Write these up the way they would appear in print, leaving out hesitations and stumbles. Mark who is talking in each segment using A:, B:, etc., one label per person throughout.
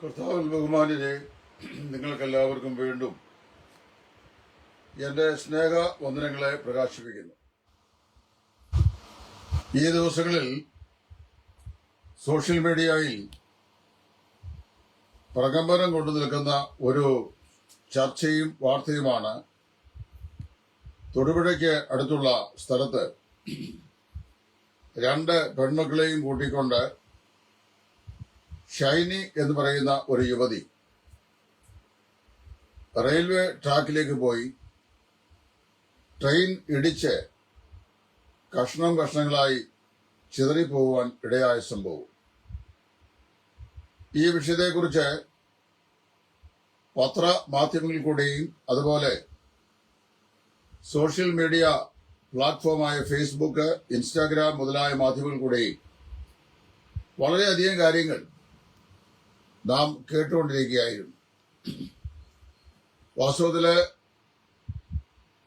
A: കർത്താവിൽ ബഹുമാന്യരെ, നിങ്ങൾക്കെല്ലാവർക്കും വീണ്ടും എന്റെ സ്നേഹ വന്ദനങ്ങളെ പ്രകാശിപ്പിക്കുന്നു. ഈ ദിവസങ്ങളിൽ സോഷ്യൽ മീഡിയയിൽ പ്രകമ്പനം കൊണ്ടു നിൽക്കുന്ന ഒരു ചർച്ചയും വാർത്തയുമാണ് തൊടുപുഴയ്ക്ക് അടുത്തുള്ള സ്ഥലത്ത് രണ്ട് പെൺമക്കളെയും കൂട്ടിക്കൊണ്ട് ഷൈനി എന്ന് പറയുന്ന ഒരു യുവതി റെയിൽവേ ട്രാക്കിലേക്ക് പോയി ട്രെയിൻ ഇടിച്ച് കഷ്ണങ്ങളായി ചിതറിപ്പോകുവാൻ ഇടയായ സംഭവം. ഈ വിഷയത്തെക്കുറിച്ച് പത്രമാധ്യമങ്ങളിൽ കൂടെയും അതുപോലെ സോഷ്യൽ മീഡിയ പ്ലാറ്റ്ഫോമായ ഫേസ്ബുക്ക്, ഇൻസ്റ്റാഗ്രാം മുതലായ മാധ്യമങ്ങളിൽ കൂടെയും വളരെയധികം കാര്യങ്ങൾ നാം കേട്ടുകൊണ്ടിരിക്കുകയായിരുന്നു. വാസ്തവത്തില്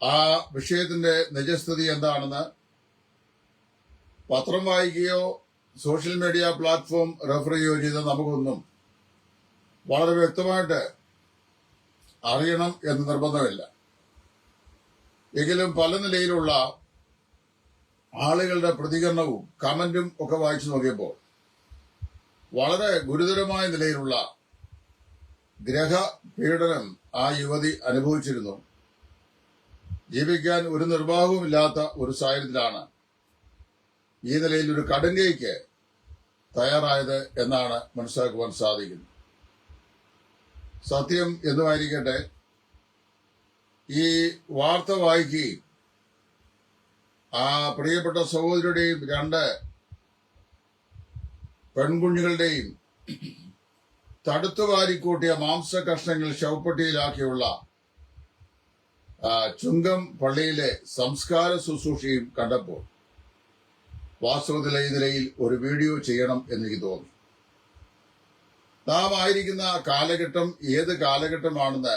A: ആ വിഷയത്തിന്റെ നിജസ്ഥിതി എന്താണെന്ന് പത്രം വായിക്കുകയോ സോഷ്യൽ മീഡിയ പ്ലാറ്റ്ഫോം റെഫർ ചെയ്യുകയോ ചെയ്ത നമുക്കൊന്നും വളരെ വ്യക്തമായിട്ട് അറിയണം എന്ന് നിർബന്ധമില്ല. എങ്കിലും പല നിലയിലുള്ള ആളുകളുടെ പ്രതികരണവും കമന്റും ഒക്കെ വായിച്ചു നോക്കിയപ്പോൾ വളരെ ഗുരുതരമായ നിലയിലുള്ള ഗ്രഹപീഡനം ആ യുവതി അനുഭവിച്ചിരുന്നു. ജീവിക്കാൻ ഒരു നിർവാഹവുമില്ലാത്ത ഒരു സാഹചര്യത്തിലാണ് ഈ നിലയിൽ ഒരു കടുങ്കൈക്ക് തയ്യാറായത് എന്നാണ് മനസ്സിലാക്കുവാൻ സാധിക്കുന്നത്. സത്യം എന്നുമായിരിക്കട്ടെ, ഈ വാർത്ത വായിക്കുകയും ആ പ്രിയപ്പെട്ട സഹോദരിയുടെയും രണ്ട് പെൺകുഞ്ഞുങ്ങളുടെയും തടുത്തുവാരിക്കൂട്ടിയ മാംസ കഷ്ണങ്ങൾ ശവപ്പെട്ടിയിലാക്കിയുള്ള ചുങ്കം പള്ളിയിലെ സംസ്കാര ശുശ്രൂഷയും കണ്ടപ്പോൾ വാസ്തവത്തിലെ ഈ നിലയിൽ ഒരു വീഡിയോ ചെയ്യണം എന്നെനിക്ക് തോന്നി. നാം ആയിരിക്കുന്ന കാലഘട്ടം ഏത് കാലഘട്ടമാണെന്ന്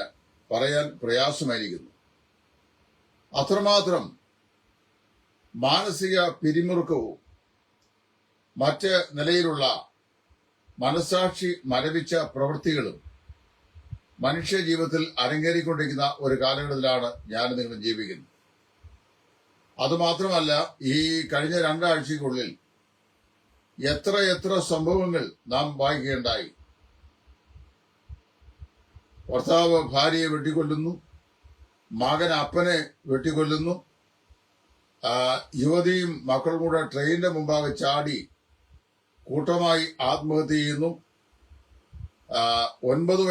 A: പറയാൻ പ്രയാസമായിരിക്കുന്നു. അത്രമാത്രം മാനസിക പിരിമുറുക്കവും മറ്റ് നിലയിലുള്ള മനസാക്ഷി മരവിച്ച പ്രവൃത്തികളും മനുഷ്യ ജീവിതത്തിൽ അരങ്ങേറിക്കൊണ്ടിരിക്കുന്ന ഒരു കാലഘട്ടത്തിലാണ് ഞാൻ നിങ്ങൾ ജീവിക്കുന്നത്. അതുമാത്രമല്ല, ഈ കഴിഞ്ഞ രണ്ടാഴ്ചയ്ക്കുള്ളിൽ എത്ര സംഭവങ്ങൾ നാം വായിക്കുകയുണ്ടായി. ഭർത്താവ് ഭാര്യയെ വെട്ടിക്കൊല്ലുന്നു, മകൻ അപ്പനെ വെട്ടിക്കൊല്ലുന്നു, യുവതിയും മക്കളും കൂടെ ട്രെയിനിന്റെ മുമ്പാകെ ചാടി കൂട്ടമായി ആത്മഹത്യ ചെയ്യുന്നു. 9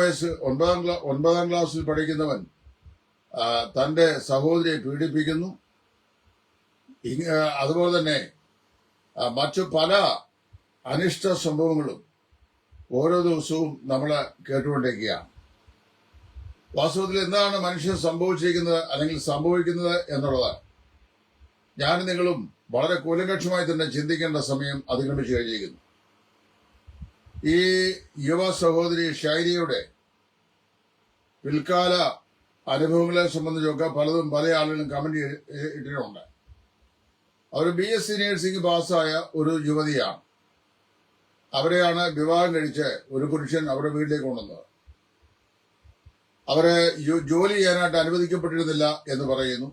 A: ക്ലാസ്സിൽ പഠിക്കുന്നവൻ തന്റെ സഹോദരിയെ പീഡിപ്പിക്കുന്നു. അതുപോലെ തന്നെ മറ്റു പല അനിഷ്ട സംഭവങ്ങളും ഓരോ ദിവസവും നമ്മൾ കേട്ടുകൊണ്ടിരിക്കുകയാണ്. വാസ്തവത്തിൽ എന്താണ് മനുഷ്യൻ സംഭവിച്ചിരിക്കുന്നത് അല്ലെങ്കിൽ സംഭവിക്കുന്നത് എന്നുള്ളത് ഞാൻ നിങ്ങളും വളരെ കൂലങ്കക്ഷമായി തന്നെ ചിന്തിക്കേണ്ട സമയം അതിക്രമിച്ചു കഴിഞ്ഞിരിക്കുന്നു. ഈ യുവ സഹോദരി ഷൈനിയുടെ പിൽക്കാല അനുഭവങ്ങളെ സംബന്ധിച്ചൊക്കെ പലതും പല ആളുകളും കമന്റ് ഇട്ടിട്ടുണ്ട്. അവർ BSc നഴ്സിംഗ് പാസ്സായ ഒരു യുവതിയാണ്. അവരെയാണ് വിവാഹം കഴിച്ച് ഒരു പുരുഷൻ അവരുടെ വീട്ടിലേക്ക് കൊണ്ടുവന്നത്. അവരെ ജോലി ചെയ്യാനായിട്ട് അനുവദിക്കപ്പെട്ടിരുന്നില്ല എന്ന് പറയുന്നു.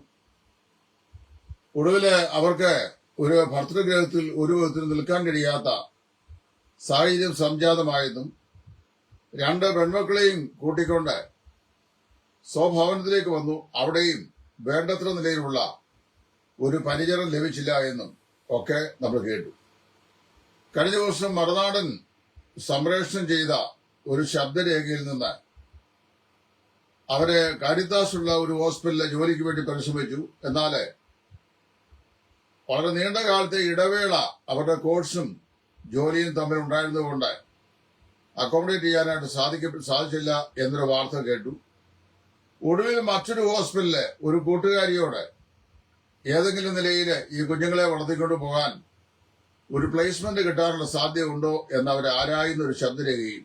A: ഒടുവില് അവർക്ക് ഒരു ഭർതൃഗ്രഹത്തിൽ ഒരു വിധത്തിൽ നിൽക്കാൻ കഴിയാത്ത സാഹചര്യം സംജാതമായെന്നും രണ്ട് പെൺമക്കളെയും കൂട്ടിക്കൊണ്ട് സ്വഭവനത്തിലേക്ക് വന്നു. അവിടെയും വേണ്ടത്ര നിലയിലുള്ള ഒരു പരിചരണം ലഭിച്ചില്ല എന്നും ഒക്കെ നമ്മൾ കേട്ടു. കഴിഞ്ഞ ദിവസം മറുനാടൻ സംപ്രേഷണം ചെയ്ത ഒരു ശബ്ദരേഖയിൽ നിന്ന് അവരെ കാരിത്താസുള്ള ഒരു ഹോസ്പിറ്റലിലെ ജോലിക്ക് വേണ്ടി പരിശ്രമിച്ചു. എന്നാൽ വളരെ നീണ്ട കാലത്തെ ഇടവേള അവരുടെ കോഴ്സും ജോലിയും തമ്മിൽ ഉണ്ടായിരുന്നതുകൊണ്ട് അക്കോമഡേറ്റ് ചെയ്യാനായിട്ട് സാധിച്ചില്ല എന്നൊരു വാർത്ത കേട്ടു. ഒടുവിൽ മറ്റൊരു ഹോസ്പിറ്റലിലെ ഒരു കൂട്ടുകാരിയോട് ഏതെങ്കിലും നിലയിൽ ഈ കുഞ്ഞുങ്ങളെ വളർത്തിക്കൊണ്ട് പോകാൻ ഒരു പ്ലേസ്മെന്റ് കിട്ടാനുള്ള സാധ്യത ഉണ്ടോ എന്നവരെ ആരായുന്ന ഒരു ശബ്ദരേഖയും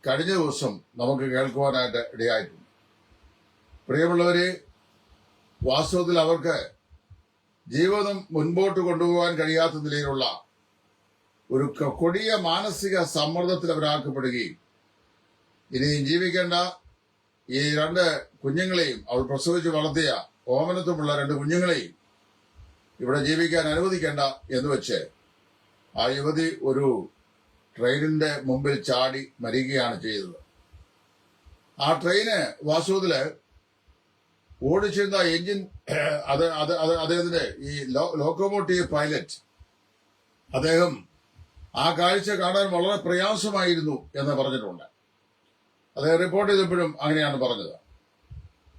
A: കഴിഞ്ഞ ദിവസം നമുക്ക് കേൾക്കുവാനായിട്ട് ഇടയായിട്ടുണ്ട്. പ്രിയമുള്ളവരെ, വാസ്തവത്തിൽ അവർക്ക് ജീവിതം മുൻപോട്ട് കൊണ്ടുപോകാൻ കഴിയാത്ത നിലയിലുള്ള ഒരു കൊടിയ മാനസിക സമ്മർദ്ദത്തിൽ അവരാക്കപ്പെടുകയും ഇനിയും ജീവിക്കേണ്ട ഈ 2 കുഞ്ഞുങ്ങളെയും, അവൾ പ്രസവിച്ച് വളർത്തിയ ഓമനത്തുമുള്ള 2 കുഞ്ഞുങ്ങളെയും ഇവിടെ ജീവിക്കാൻ അനുവദിക്കേണ്ട എന്ന് വെച്ച് ആ യുവതി ഒരു ട്രെയിനിന്റെ മുമ്പിൽ ചാടി മരിക്കുകയാണ് ചെയ്തത്. ആ ട്രെയിന് വാസ്തവത്തില് ഓടിച്ചിരുന്ന എഞ്ചിൻ അദ്ദേഹത്തിന്റെ ഈ ലോക്കോമോട്ടീവ് പൈലറ്റ്, അദ്ദേഹം ആ കാഴ്ച കാണാൻ വളരെ പ്രയാസമായിരുന്നു എന്ന് പറഞ്ഞിട്ടുണ്ട്. അദ്ദേഹം റിപ്പോർട്ട് ചെയ്തപ്പോഴും അങ്ങനെയാണ് പറഞ്ഞത്.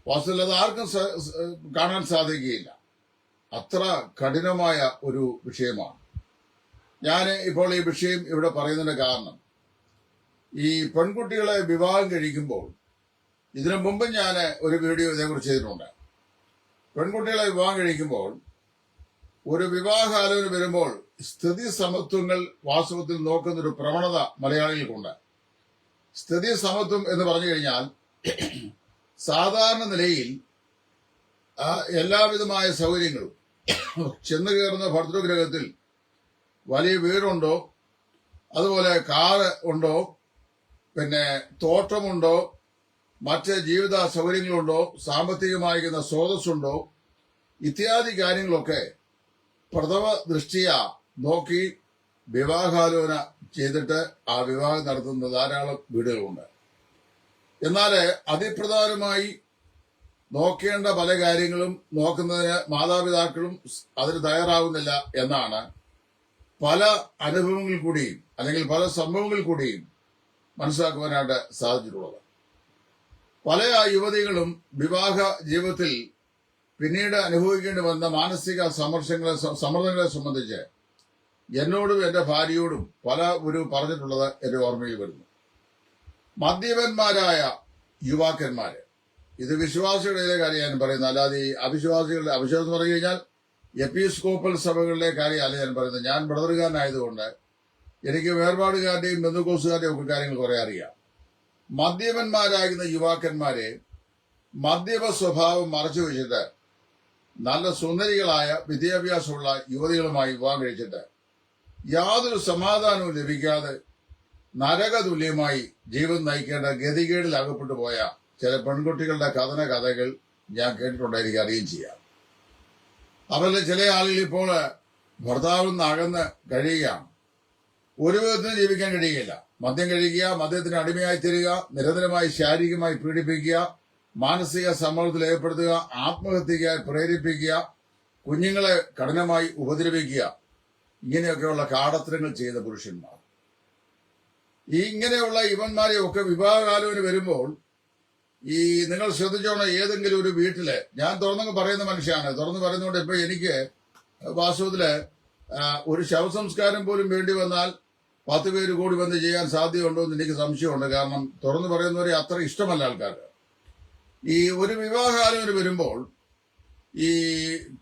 A: വാസ്തവത്തിൽ അത് ആർക്കും കാണാൻ സാധിക്കുകയില്ല. അത്ര കഠിനമായ ഒരു വിഷയമാണ്. ഞാൻ ഇപ്പോൾ ഈ വിഷയം ഇവിടെ പറയുന്നതിന്റെ കാരണം, ഈ പെൺകുട്ടികളെ വിവാഹം കഴിക്കുമ്പോൾ, ഇതിനു മുമ്പ് ഞാൻ ഒരു വീഡിയോ ഇതേക്കുറിച്ച് ചെയ്തിട്ടുണ്ട്. പെൺകുട്ടികളെ വിവാഹം കഴിക്കുമ്പോൾ ഒരു വിവാഹാലോചന വരുമ്പോൾ സ്ഥിതി സമത്വങ്ങൾ വാസ്തവത്തിൽ നോക്കുന്നൊരു പ്രവണത മലയാളികൾക്കുണ്ട്. സ്ഥിതി സമത്വം എന്ന് പറഞ്ഞു കഴിഞ്ഞാൽ സാധാരണ നിലയിൽ എല്ലാവിധമായ സൗകര്യങ്ങളും ചെന്നു കയറുന്ന ഭർതൃഗ്രഹത്തിൽ വലിയ വീടുണ്ടോ, അതുപോലെ കാറ് ഉണ്ടോ, പിന്നെ തോട്ടമുണ്ടോ, മറ്റ് ജീവിത സൗകര്യങ്ങളുണ്ടോ, സാമ്പത്തികമായിരിക്കുന്ന സ്രോതസ്സുണ്ടോ, ഇത്യാദി കാര്യങ്ങളൊക്കെ പ്രഥമ ദൃഷ്ടിയ നോക്കി വിവാഹാലോചന ചെയ്തിട്ട് ആ വിവാഹം നടത്തുന്ന ധാരാളം വീടുകളുണ്ട്. എന്നാൽ അതിപ്രധാനമായി നോക്കേണ്ട പല കാര്യങ്ങളും നോക്കുന്നതിന് മാതാപിതാക്കളും അതിന് തയ്യാറാവുന്നില്ല എന്നാണ് പല അനുഭവങ്ങളിൽ കൂടിയും അല്ലെങ്കിൽ പല സംഭവങ്ങളിൽ കൂടിയും മനസ്സിലാക്കുവാനായിട്ട് സാധിച്ചിട്ടുള്ളത്. പല യുവതികളും വിവാഹ ജീവിതത്തിൽ പിന്നീട് അനുഭവിക്കേണ്ടി വന്ന മാനസിക സമ്മർദ്ദങ്ങളെ സംബന്ധിച്ച് എന്നോടും എന്റെ ഭാര്യയോടും പല പറഞ്ഞിട്ടുള്ളത് എന്റെ ഓർമ്മയിൽ വരുന്നു. മദ്യപന്മാരായ യുവാക്കന്മാര്, ഇത് വിശ്വാസികളുടെ കാര്യം ഞാൻ പറയുന്നത്, അല്ലാതെ ഈ അവിശ്വാസികളുടെ അവിശ്വാസം എന്ന് പറഞ്ഞു കഴിഞ്ഞാൽ എപ്പിസ്കോപ്പൽ സഭകളിലെ കാര്യമല്ല ഞാൻ പറയുന്നത്. ഞാൻ ബ്രദറുകാരനായതുകൊണ്ട് എനിക്ക് വേർപാടുകാരുടെയും ബന്ധുക്കോസുകാരുടെയും ഒക്കെ കാര്യങ്ങൾ കുറെ അറിയാം. മദ്യപന്മാരാകുന്ന യുവാക്കന്മാരെ മദ്യപ സ്വഭാവം മറച്ചു വെച്ചിട്ട് നല്ല സുന്ദരികളായ വിദ്യാഭ്യാസമുള്ള യുവതികളുമായി വിവാഹം കഴിച്ചിട്ട് യാതൊരു സമാധാനവും ലഭിക്കാതെ നരകതുല്യമായി ജീവിതം നയിക്കേണ്ട ഗതികേടിൽ അകപ്പെട്ടു പോയ ചില പെൺകുട്ടികളുടെ കഥകൾ ഞാൻ കേട്ടിട്ടുണ്ട്, എനിക്ക് അറിയുകയും ചെയ്യാം. അവരിൽ ചില ആളുകൾ ഇപ്പോൾ ഭർത്താവിൽ നിന്ന് അകന്ന് കഴിയുകയാണ്. ഒരു വിധത്തിനും ജീവിക്കാൻ കഴിയുകയില്ല. മദ്യം കഴിക്കുക, മദ്യത്തിന് അടിമയായി തീരുക, നിരന്തരമായി ശാരീരികമായി പീഡിപ്പിക്കുക, മാനസിക സമ്മർദ്ദത്തിൽ ഏർപ്പെടുത്തുക, ആത്മഹത്യയ്ക്ക് പ്രേരിപ്പിക്കുക, കുഞ്ഞുങ്ങളെ കഠിനമായി ഉപദ്രവിക്കുക, ഇങ്ങനെയൊക്കെയുള്ള കാടത്തരങ്ങൾ ചെയ്ത പുരുഷന്മാർ. ഇങ്ങനെയുള്ള ഇവന്മാരെയൊക്കെ വിവാഹകാലോചന വരുമ്പോൾ ഈ നിങ്ങൾ ശ്രദ്ധിച്ചോണം, ഏതെങ്കിലും ഒരു വീട്ടില്, ഞാൻ തുറന്നു പറയുന്ന മനുഷ്യനാണ്, തുറന്നു പറയുന്നതുകൊണ്ട് ഇപ്പൊ എനിക്ക് വാസ്തവത്തില് ഒരു ശവസംസ്കാരം പോലും വേണ്ടി വന്നാൽ 10 പേര് കൂടി വന്ന് ചെയ്യാൻ സാധ്യതയുണ്ടോ എന്ന് എനിക്ക് സംശയമുണ്ട്. കാരണം തുറന്നു പറയുന്നവരെ അത്ര ഇഷ്ടമല്ല ആൾക്കാർക്ക്. ഈ ഒരു വിവാഹാലോചന വരുമ്പോൾ ഈ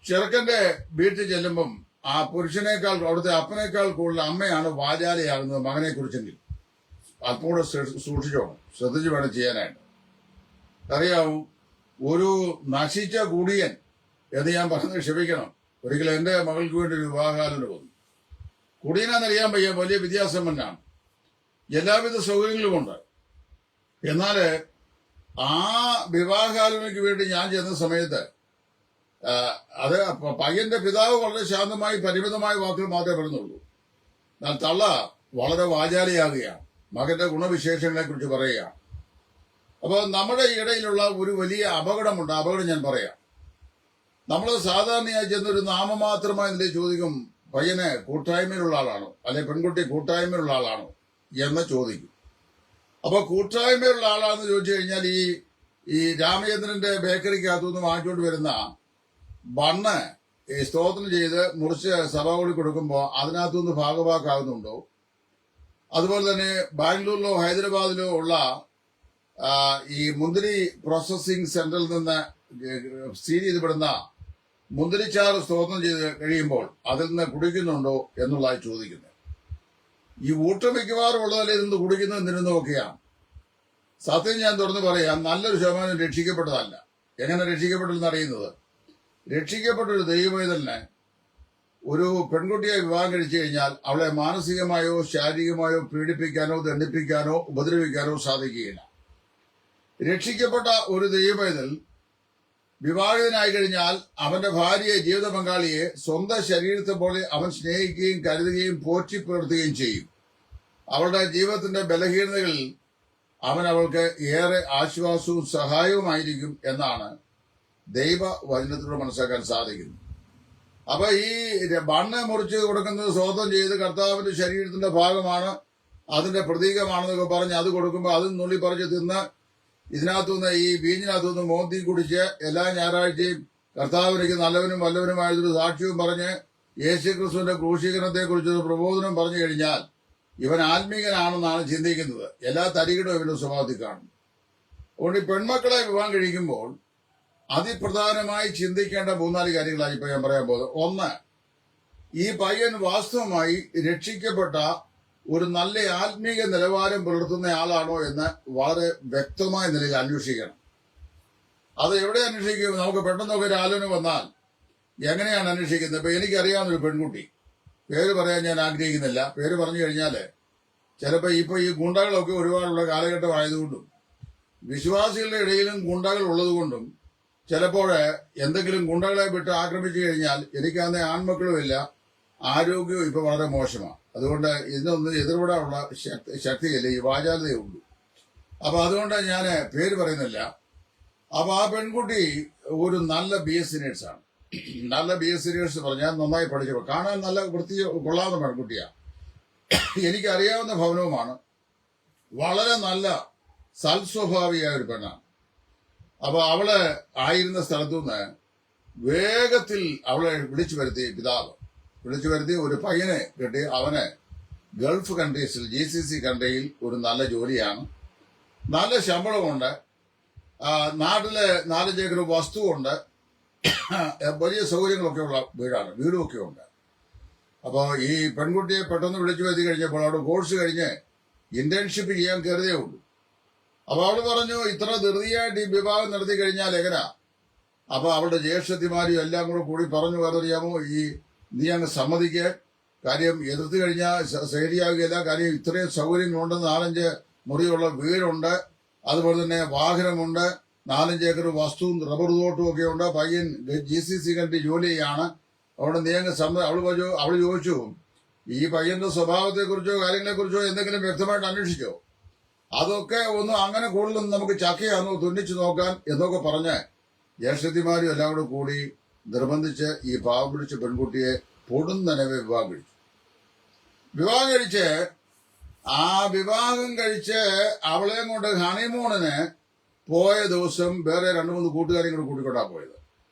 A: ചെറുക്കന്റെ വീട്ടിൽ ചെല്ലുമ്പം ആ പുരുഷനേക്കാൾ, അവിടുത്തെ അപ്പനേക്കാൾ കൂടുതൽ അമ്മയാണ് വാചാലയാകുന്നത് മകനെ കുറിച്ചെങ്കിൽ അപ്പോഴും സൂക്ഷിച്ചോണം, ശ്രദ്ധിച്ചു വേണം ചെയ്യാനായിട്ട്. അറിയാവും, ഒരു നശിച്ച കുടിയൻ എന്ന് ഞാൻ പറഞ്ഞത് ക്ഷമിക്കണം. ഒരിക്കലും എന്റെ മകൾക്ക് വേണ്ടി ഒരു വിവാഹാലോചന വന്നു. കുടിയനാന്നറിയാൻ വയ്യ, വലിയ വിദ്യാസമ്പന്നാണ്, എല്ലാവിധ സൗകര്യങ്ങളുമുണ്ട്. എന്നാല് ആ വിവാഹാലോചനയ്ക്ക് വേണ്ടി ഞാൻ ചെന്ന സമയത്ത് അത് പയ്യന്റെ പിതാവ് വളരെ ശാന്തമായി പരിമിതമായ വാക്കുകൾ മാത്രമേ പറയുന്നുള്ളൂ. എന്നാൽ തള്ള വളരെ വാചാലിയാകുകയാണ്, മകന്റെ ഗുണവിശേഷങ്ങളെ കുറിച്ച് പറയുകയാണ്. അപ്പോൾ നമ്മുടെ ഇടയിലുള്ള ഒരു വലിയ അപകടമുണ്ട്. അപകടം ഞാൻ പറയാം. നമ്മൾ സാധാരണയായി ചെന്നൊരു നാമമാത്രമായ നിലയിൽ ചോദിക്കും, പയ്യന് കൂട്ടായ്മയിലുള്ള ആളാണോ, അല്ലെ പെൺകുട്ടി കൂട്ടായ്മയിലുള്ള ആളാണോ എന്ന് ചോദിക്കും. അപ്പൊ കൂട്ടായ്മയുള്ള ആളാണെന്ന് ചോദിച്ചു കഴിഞ്ഞാൽ ഈ രാമചന്ദ്രന്റെ ബേക്കറിക്കകത്തുനിന്ന് വാങ്ങിച്ചുകൊണ്ട് വരുന്ന ബണ്ണ് ഈ സ്തോത്രം ചെയ്ത് മുറിച്ച് സഭകളിൽ കൊടുക്കുമ്പോൾ അതിനകത്തുനിന്ന് ഭാഗവാക്കാകുന്നുണ്ടോ? അതുപോലെ തന്നെ ബാംഗ്ലൂരിലോ ഹൈദരാബാദിലോ ഉള്ള ഈ മുന്തിരി പ്രോസസ്സിംഗ് സെന്ററിൽ നിന്ന് സീൽ ചെയ്തപ്പെടുന്ന മുന്തിരിച്ചാറ് സ്തോത്രം ചെയ്ത് കഴിയുമ്പോൾ അതിൽ നിന്ന് കുടിക്കുന്നുണ്ടോ എന്നുള്ളതായി ചോദിക്കുന്നത്. ഈ ഊട്ടം മിക്കവാറും ഉള്ളതല്ലേ നിന്ന് കുടിക്കുന്നത് നിരുന്നതൊക്കെയാണ്. സത്യം ഞാൻ തുറന്നു പറയാം, നല്ലൊരു ശതമാനം രക്ഷിക്കപ്പെട്ടതല്ല. എങ്ങനെ രക്ഷിക്കപ്പെട്ടെന്ന് അറിയുന്നത്? രക്ഷിക്കപ്പെട്ടൊരു ദൈവവേദനെ ഒരു പെൺകുട്ടിയെ വിവാഹം കഴിച്ചു കഴിഞ്ഞാൽ അവളെ മാനസികമായോ ശാരീരികമായോ പീഡിപ്പിക്കാനോ ദണ്ഡിപ്പിക്കാനോ ഉപദ്രവിക്കാനോ സാധിക്കുകയില്ല. രക്ഷിക്കപ്പെട്ട ഒരു ദൈവപൈതൽ വിവാഹിതനായി കഴിഞ്ഞാൽ അവന്റെ ഭാര്യയെ, ജീവിത പങ്കാളിയെ സ്വന്തം ശരീരത്തെ പോലെ അവൻ സ്നേഹിക്കുകയും കരുതുകയും പോറ്റിപ്പുലർത്തുകയും ചെയ്യും. അവളുടെ ജീവിതത്തിന്റെ ബലഹീനതകളിൽ അവൻ അവൾക്ക് ഏറെ ആശ്വാസവും സഹായവുമായിരിക്കും എന്നാണ് ദൈവ വചനത്തിലൂടെ മനസ്സിലാക്കാൻ സാധിക്കുന്നത്. അപ്പൊ ഈ ബണ്ണ് മുറിച്ച് കൊടുക്കുന്നത് സ്വതന്ത്രം ചെയ്ത് കർത്താവിന്റെ ശരീരത്തിന്റെ ഭാഗമാണ്, അതിന്റെ പ്രതീകമാണെന്നൊക്കെ പറഞ്ഞ് അത് കൊടുക്കുമ്പോൾ അത് നുള്ളി പറിച്ച് തിന്ന് ഇതിനകത്തുനിന്ന് ഈ വീഞ്ഞിനകത്തുനിന്ന് മോന്തി കുടിച്ച് എല്ലാ ഞായറാഴ്ചയും കർത്താവിലേക്ക് നല്ലവനും വല്ലവനുമായതൊരു സാക്ഷ്യവും പറഞ്ഞ് യേശുക്രിസ്തുവിന്റെ ക്രൂശീകരണത്തെക്കുറിച്ചൊരു പ്രബോധനം പറഞ്ഞു കഴിഞ്ഞാൽ ഇവൻ ആത്മീകനാണെന്നാണ് ചിന്തിക്കുന്നത്. എല്ലാ തരികിടും ഇവന്റെ സ്വഭാവത്തിൽ കാണും. അതുകൊണ്ട് ഈ പെൺമക്കളെ വിവാഹം കഴിക്കുമ്പോൾ അതിപ്രധാനമായി ചിന്തിക്കേണ്ട 3-4 കാര്യങ്ങളാണ് ഇപ്പൊ ഞാൻ പറയാൻ പോകുന്നത്. ഒന്ന്, ഈ പയ്യൻ വാസ്തവമായി രക്ഷിക്കപ്പെട്ട ഒരു നല്ല ആത്മീക നിലവാരം പുലർത്തുന്ന ആളാണോ എന്ന് വളരെ വ്യക്തമായ നിലയിൽ അന്വേഷിക്കണം. അത് എവിടെ അന്വേഷിക്കും? നമുക്ക് പെട്ടെന്നൊക്കെ ഒരു ആലോചന വന്നാൽ എങ്ങനെയാണ് അന്വേഷിക്കുന്നത്? ഇപ്പൊ എനിക്കറിയാവുന്നൊരു പെൺകുട്ടി, പേര് പറയാൻ ഞാൻ ആഗ്രഹിക്കുന്നില്ല, പേര് പറഞ്ഞു കഴിഞ്ഞാല് ചിലപ്പോ ഇപ്പൊ ഈ ഗുണ്ടകളൊക്കെ ഒരുപാടുള്ള കാലഘട്ടമായതുകൊണ്ടും വിശ്വാസികളുടെ ഇടയിലും ഗുണ്ടകൾ ഉള്ളതുകൊണ്ടും ചിലപ്പോൾ എന്തെങ്കിലും ഗുണ്ടകളെ വിട്ട് ആക്രമിച്ചു കഴിഞ്ഞാൽ എനിക്കന്ന് ആൺമക്കളുമില്ല, ആരോഗ്യവും ഇപ്പൊ വളരെ മോശമാണ്. അതുകൊണ്ട് ഇതിനൊന്നും എതിർപ്പെടാനുള്ള ശക്തിയില്ല, ഈ വാചാലതയേ ഉള്ളൂ. അപ്പൊ അതുകൊണ്ട് ഞാൻ പേര് പറയുന്നില്ല. അപ്പൊ ആ പെൺകുട്ടി ഒരു നല്ല BSc നേഴ്സാണ്. നല്ല BSc നേഴ്സ് പറഞ്ഞാൽ നന്നായി പഠിച്ചു, കാണാൻ നല്ല വൃത്തി കൊള്ളാവുന്ന പെൺകുട്ടിയാണ്. എനിക്കറിയാവുന്ന ഭവനവുമാണ്. വളരെ നല്ല സൽസ്വഭാവിയായ ഒരു പെണ്ണാണ്. അപ്പൊ അവള് ആയിരുന്ന സ്ഥലത്തുനിന്ന് വേഗത്തിൽ അവളെ വിളിച്ചു വരുത്തി ഒരു പയ്യനെ കിട്ടി. അവന് ഗൾഫ് കൺട്രീസിൽ GCC കൺട്രിയിൽ ഒരു നല്ല ജോലിയാണ്, നല്ല ശമ്പളമുണ്ട്, നാട്ടിലെ 4 ഏക്കർ വസ്തുവുണ്ട്, വലിയ സൗകര്യങ്ങളൊക്കെ ഉള്ള വീടുമൊക്കെ ഉണ്ട്. അപ്പോൾ ഈ പെൺകുട്ടിയെ പെട്ടെന്ന് വിളിച്ചു വരുത്തി കഴിഞ്ഞപ്പോൾ അവിടെ കോഴ്സ് കഴിഞ്ഞ് ഇന്റേൺഷിപ്പ് ചെയ്യാൻ കയറിയതേ ഉള്ളൂ. അപ്പൊ അവള് പറഞ്ഞു, ഇത്ര ധൃതിയായിട്ട് ഈ വിവാഹം നടത്തി കഴിഞ്ഞാൽ എങ്ങനാ? അപ്പൊ അവളുടെ ജ്യേഷ്ഠത്തിമാരും എല്ലാം കൂടി പറഞ്ഞു, വേറെറിയാമോ, ഈ നീ അങ്ങ് സമ്മതിക്കുക, കാര്യം എതിർത്ത് കഴിഞ്ഞാൽ ശരിയാകുകയില്ല, കാര്യം ഇത്രയും സൗകര്യങ്ങളുണ്ട്, 4-5 മുറിയുള്ള വീടുണ്ട്, അതുപോലെ തന്നെ വാഹനമുണ്ട്, 4-5 ഏക്കർ വസ്തുവും റബ്ബർ തോട്ടവും ഒക്കെ ഉണ്ട്, പയ്യൻ GCC കണ്ടി ജോലി ചെയ്യാണ്. അവിടെ നീ അങ്ങ് അവള് ചോദിച്ചു, ഈ പയ്യന്റെ സ്വഭാവത്തെക്കുറിച്ചോ കാര്യങ്ങളെക്കുറിച്ചോ എന്തെങ്കിലും വ്യക്തമായിട്ട് അന്വേഷിച്ചോ? അതൊക്കെ ഒന്നും അങ്ങനെ കൂടുതലൊന്നും നമുക്ക് ചക്കയാണോ തുന്നിച്ചു നോക്കാൻ എന്നൊക്കെ പറഞ്ഞ് ജ്യേഷ്ഠത്തിമാരും എല്ലാം കൂടി നിർബന്ധിച്ച് ഈ പാവം പിടിച്ച പെൺകുട്ടിയെ പൊടുന്നനവെ വിവാഹം കഴിച്ച് അവളെ കൊണ്ട് ഹണിമൂണിന് പോയ ദിവസം വേറെ 2-3 കൂട്ടുകാരെയും കൂടി കൂട്ടിക്കൊണ്ടാ പോയത്.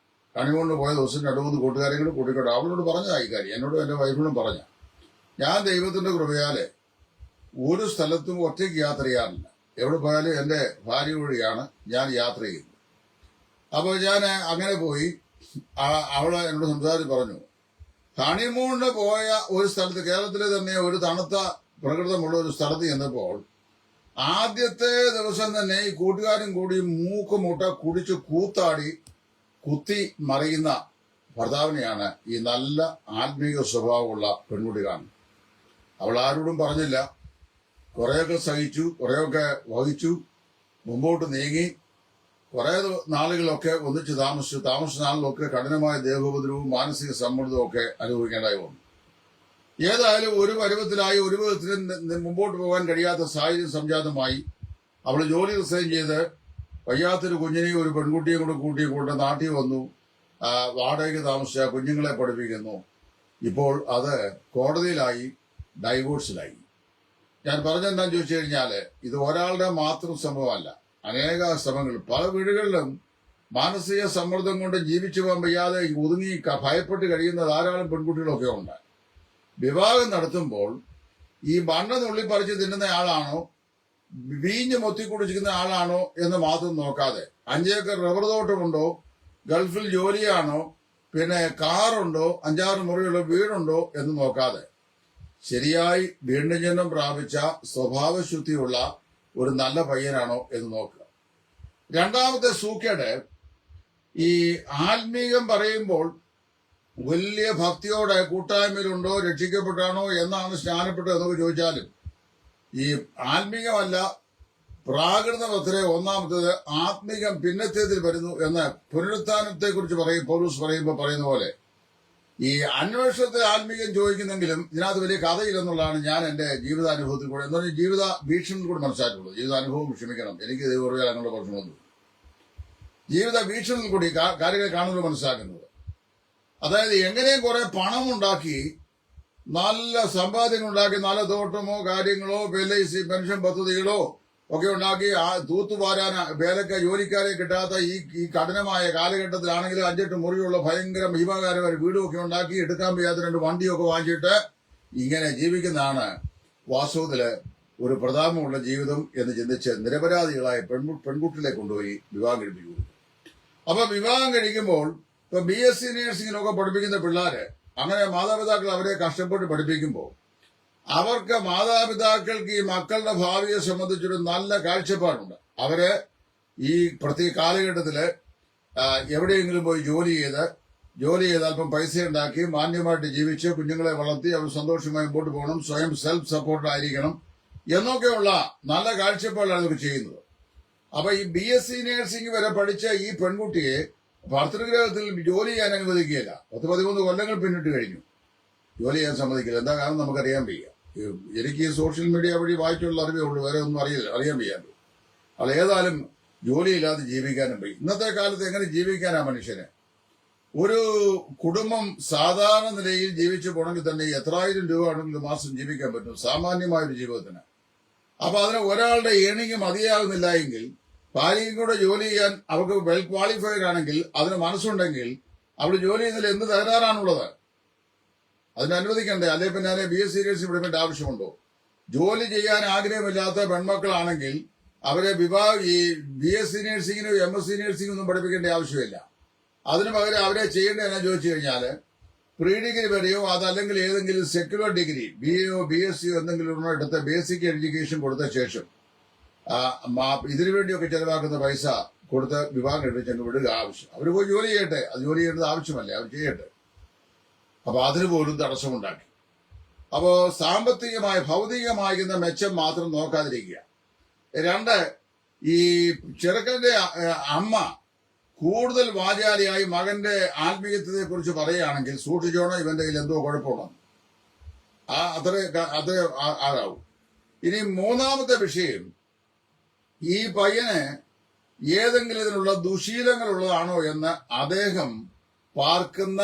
A: ഹണിമൂണിന് പോയ ദിവസം 2-3 കൂട്ടുകാരെയും കൂടി കൂട്ടിക്കൊണ്ടാ. അവളോട് പറഞ്ഞതായി കാര്യം, എന്നോടും എന്റെ വൈഫിനോടും പറഞ്ഞ, ഞാൻ ദൈവത്തിന്റെ കൃപയാലെ ഒരു സ്ഥലത്തും ഒറ്റയ്ക്ക് യാത്ര ചെയ്യാറില്ല. എവിടെ പോയാലും എന്റെ ഭാര്യ വഴിയാണ് ഞാൻ യാത്ര ചെയ്യുന്നത്. അപ്പൊ ഞാൻ അങ്ങനെ പോയി. അവള് എന്നോട് സംസാരിച്ച് പറഞ്ഞു, ഹണിമൂണിന് പോയ ഒരു സ്ഥലത്ത്, കേരളത്തിലെ തന്നെ ഒരു തണുത്ത പ്രകൃതമുള്ള ഒരു സ്ഥലത്ത് ചെന്നപ്പോൾ ആദ്യത്തെ ദിവസം തന്നെ ഈ കൂട്ടുകാരും കൂടി മൂക്കുമുട്ട കുടിച്ച് കൂത്താടി കുത്തി മറിയുന്ന ഭർത്താവിനെയാണ് ഈ നല്ല ആത്മീയ സ്വഭാവമുള്ള പെൺകുട്ടി കാണുന്നത്. അവൾ ആരോടും പറഞ്ഞില്ല, കുറെയൊക്കെ സഹിച്ചു, കുറെയൊക്കെ വഹിച്ചു, മുമ്പോട്ട് നീങ്ങി. കുറെ നാളുകളൊക്കെ ഒന്നിച്ച് താമസിച്ച നാളിലൊക്കെ കഠിനമായ ദേഹോപദ്രവവും മാനസിക സമ്മർദ്ദവും ഒക്കെ അനുഭവിക്കേണ്ടായി വന്നു. ഏതായാലും ഒരു പരുവത്തിലായി, ഒരു വിധത്തിലും മുമ്പോട്ട് പോകാൻ കഴിയാത്ത സാഹചര്യം സംജാതമായി. അവൾ ജോലി റിസൈൻ ചെയ്ത് വയ്യാത്തൊരു കുഞ്ഞിനെയും ഒരു പെൺകുട്ടിയും കൂട്ടി നാട്ടിൽ വന്നു. വാടകയ്ക്ക് താമസിച്ച കുഞ്ഞുങ്ങളെ പഠിപ്പിക്കുന്നു. ഇപ്പോൾ അത് കോടതിയിലായി, ഡൈവോഴ്സിലായി. ഞാൻ പറഞ്ഞെന്താന്ന് ചോദിച്ചു കഴിഞ്ഞാല് ഇത് ഒരാളുടെ മാത്രം സംഭവമല്ല, അനേക ശ്രമങ്ങൾ. പല വീടുകളിലും മാനസിക സമ്മർദ്ദം കൊണ്ട് ജീവിച്ചു പോകാൻ വയ്യാതെ ഒതുങ്ങി ഭയപ്പെട്ട് കഴിയുന്ന ധാരാളം പെൺകുട്ടികളൊക്കെ ഉണ്ട്. വിവാഹം നടത്തുമ്പോൾ ഈ ബണ്ണ് നുള്ളിപ്പറിച്ച് തിന്നുന്ന ആളാണോ, വീഞ്ഞ് മൊത്തിക്കുടിച്ചിരിക്കുന്ന ആളാണോ എന്ന് മാത്രം നോക്കാതെ, 5 ഏക്കർ റബ്ബർ തോട്ടമുണ്ടോ, ഗൾഫിൽ ജോലിയാണോ, പിന്നെ കാറുണ്ടോ, 5-6 മുറിയുള്ള വീടുണ്ടോ എന്ന് നോക്കാതെ ശരിയായി വീണ്ടും ജന്മം പ്രാപിച്ച സ്വഭാവശുദ്ധിയുള്ള ഒരു നല്ല പയ്യനാണോ എന്ന് നോക്കുക. രണ്ടാമത്തെ സൂക്കേട്, ഈ ആത്മീകം പറയുമ്പോൾ വലിയ ഭക്തിയോടെ കൂട്ടായ്മയിലുണ്ടോ, രക്ഷിക്കപ്പെട്ടാണോ, എന്നാണ് സ്നാനപ്പെട്ടത് എന്നൊക്കെ ചോദിച്ചാലും ഈ ആത്മീകമല്ല, പ്രാകൃതമത്രേ ഒന്നാമത്തേത്, ആത്മീകം പിന്നത്തേതിൽ വരുന്നു എന്ന് പുനരുത്ഥാനത്തെ കുറിച്ച് പൗലോസ് പറയുമ്പോൾ പറയുന്ന പോലെ ഈ അന്വേഷണത്തിൽ ആത്മീകം ചോദിക്കുന്നെങ്കിലും ഇതിനകത്ത് വലിയ കഥയില്ലെന്നുള്ളതാണ് ഞാൻ എന്റെ ജീവിതാനുഭവത്തിൽ കൂടെ എന്ന് പറഞ്ഞാൽ ജീവിത വീക്ഷണത്തിൽ കൂടെ മനസ്സിലാക്കുള്ളൂ. ജീവിതാനുഭവം ക്ഷമിക്കണം, എനിക്ക് ദൈവം അങ്ങനെയുള്ള പ്രശ്നമൊന്നും. ജീവിത വീക്ഷണത്തിൽ കൂടി കാര്യങ്ങൾ കാണുന്നത് മനസ്സിലാക്കുന്നത്. അതായത് എങ്ങനെയും കുറെ പണം ഉണ്ടാക്കി, നല്ല സമ്പാദ്യങ്ങൾ ഉണ്ടാക്കി, നല്ല തോട്ടമോ കാര്യങ്ങളോ LIC പെൻഷൻ പദ്ധതികളോ ഒക്കെ ഉണ്ടാക്കി തൂത്തുവാരാൻ ജോലിക്കാരെ കിട്ടാത്ത ഈ കഠിനമായ കാലഘട്ടത്തിലാണെങ്കിലും 5-8 മുറിയുള്ള ഭയങ്കര ഭീമാകാരമായ വീടുമൊക്കെ ഉണ്ടാക്കി എടുക്കാൻ വയ്യാത്ത 2 വണ്ടിയൊക്കെ വാങ്ങിച്ചിട്ട് ഇങ്ങനെ ജീവിക്കുന്നതാണ് വാസ്തവത്തില് ഒരു പ്രതാപമുള്ള ജീവിതം എന്ന് ചിന്തിച്ച് നിരപരാധികളായ പെൺകുട്ടികളെ കൊണ്ടുപോയി വിവാഹം കഴിപ്പിച്ചു. അപ്പൊ വിവാഹം കഴിക്കുമ്പോൾ ഇപ്പൊ BSc നഴ്സിംഗിനൊക്കെ പഠിപ്പിക്കുന്ന പിള്ളേര് അങ്ങനെ മാതാപിതാക്കൾ അവരെ കഷ്ടപ്പെട്ട് പഠിപ്പിക്കുമ്പോൾ അവർക്ക് മാതാപിതാക്കൾക്ക് ഈ മക്കളുടെ ഭാവിയെ സംബന്ധിച്ചൊരു നല്ല കാഴ്ചപ്പാടുണ്ട്. അവര് ഈ പ്രത്യേക കാലഘട്ടത്തില് എവിടെയെങ്കിലും പോയി ജോലി ചെയ്ത് അല്പം പൈസ ഉണ്ടാക്കി മാന്യമായിട്ട് ജീവിച്ച് കുഞ്ഞുങ്ങളെ വളർത്തി അവർ സന്തോഷമായി മുമ്പോട്ട് പോകണം, സ്വയം സെൽഫ് സപ്പോർട്ട് ആയിരിക്കണം എന്നൊക്കെയുള്ള നല്ല കാഴ്ചപ്പാടാണ് ഇവർ ചെയ്യുന്നത്. അപ്പൊ ഈ BSc നഴ്സിംഗ് വരെ പഠിച്ച ഈ പെൺകുട്ടിയെ ഭർതൃഗ്രഹത്തിൽ ജോലി ചെയ്യാൻ അനുവദിക്കുകയില്ല. 10-13 കൊല്ലങ്ങൾ പിന്നിട്ട് കഴിഞ്ഞു, ജോലി ചെയ്യാൻ സമ്മതിക്കില്ല. എന്താ കാരണം നമുക്കറിയാൻ വയ്യ. എനിക്ക് ഈ സോഷ്യൽ മീഡിയ വഴി വായിച്ചുള്ള അറിവേ ഉള്ളൂ, വേറെ ഒന്നും അറിയാൻ വയ്യാണ്ട്. അത് ഏതായാലും ജോലിയില്ലാതെ ജീവിക്കാനും വയ്യ. ഇന്നത്തെ കാലത്ത് എങ്ങനെ ജീവിക്കാനാ മനുഷ്യന്? ഒരു കുടുംബം സാധാരണ നിലയിൽ ജീവിച്ചു പോകണമെങ്കിൽ തന്നെ എത്രായിരം രൂപ ആണെങ്കിലും മാസം ജീവിക്കാൻ പറ്റും സാമാന്യമായൊരു ജീവിതത്തിന്. അപ്പൊ അതിന് ഒരാളുടെ ഏണിങ് മതിയാകുന്നില്ല എങ്കിൽ ഭാര്യയും കൂടെ ജോലി ചെയ്യാൻ അവർക്ക് വെൽ ക്വാളിഫൈഡ് ആണെങ്കിൽ, അതിന് മനസ്സുണ്ടെങ്കിൽ അവിടെ ജോലി ചെയ്യുന്നതിൽ എന്ത് തകരാറാണുള്ളത്? അതിന് അനുവദിക്കണ്ടേ? അല്ലെ പിന്നെ അതിനെ BSc നഴ്സിംഗ് പഠിക്കേണ്ട ആവശ്യമുണ്ടോ? ജോലി ചെയ്യാൻ ആഗ്രഹമില്ലാത്ത പെൺമക്കളാണെങ്കിൽ അവരെ ഈ BSc നഴ്സിംഗിനും MSc നഴ്സിംഗും ഒന്നും പഠിപ്പിക്കേണ്ട ആവശ്യമില്ല. അതിനു പകരം അവരെ ചെയ്യേണ്ടത് എന്നാ ചോദിച്ചു കഴിഞ്ഞാല് പ്രീ ഡിഗ്രി വരെയോ അതല്ലെങ്കിൽ ഏതെങ്കിലും സെക്യുലർ ഡിഗ്രി BAയോ BScയോ എന്തെങ്കിലും എടുത്ത ബേസിക് എഡ്യൂക്കേഷൻ കൊടുത്ത ശേഷം ഇതിനു വേണ്ടിയൊക്കെ ചെലവാക്കുന്ന പൈസ കൊടുത്ത് വിവാഹം കഴിപ്പിച്ചങ്ങ് വിടുക ആവശ്യം. അവർ പോയി ജോലി ചെയ്യട്ടെ, അത് ജോലി ചെയ്യേണ്ടത് ആവശ്യമല്ലേ, അവർ ചെയ്യട്ടെ. അപ്പൊ അതിന് പോലും തടസ്സമുണ്ടാക്കി. അപ്പോ സാമ്പത്തികമായ ഭൗതികമായിരുന്ന മെച്ചം മാത്രം നോക്കാതിരിക്കുക. 2, ഈ ചെറുക്കന്റെ അമ്മ കൂടുതൽ വാചാലിയായി മകന്റെ ആത്മീയത്തെ കുറിച്ച് പറയുകയാണെങ്കിൽ സൂക്ഷിച്ചോണം, ഇവന്റെ കയ്യിൽ എന്തോ കുഴപ്പമാണ്. അത്രേ ആകാവും. ഇനി 3ാമത്തെ വിഷയം, ഈ പയ്യന് ഏതെങ്കിലും ഇതിനുള്ള ദുശീലങ്ങളുള്ളതാണോ എന്ന് അദ്ദേഹം പാർക്കുന്ന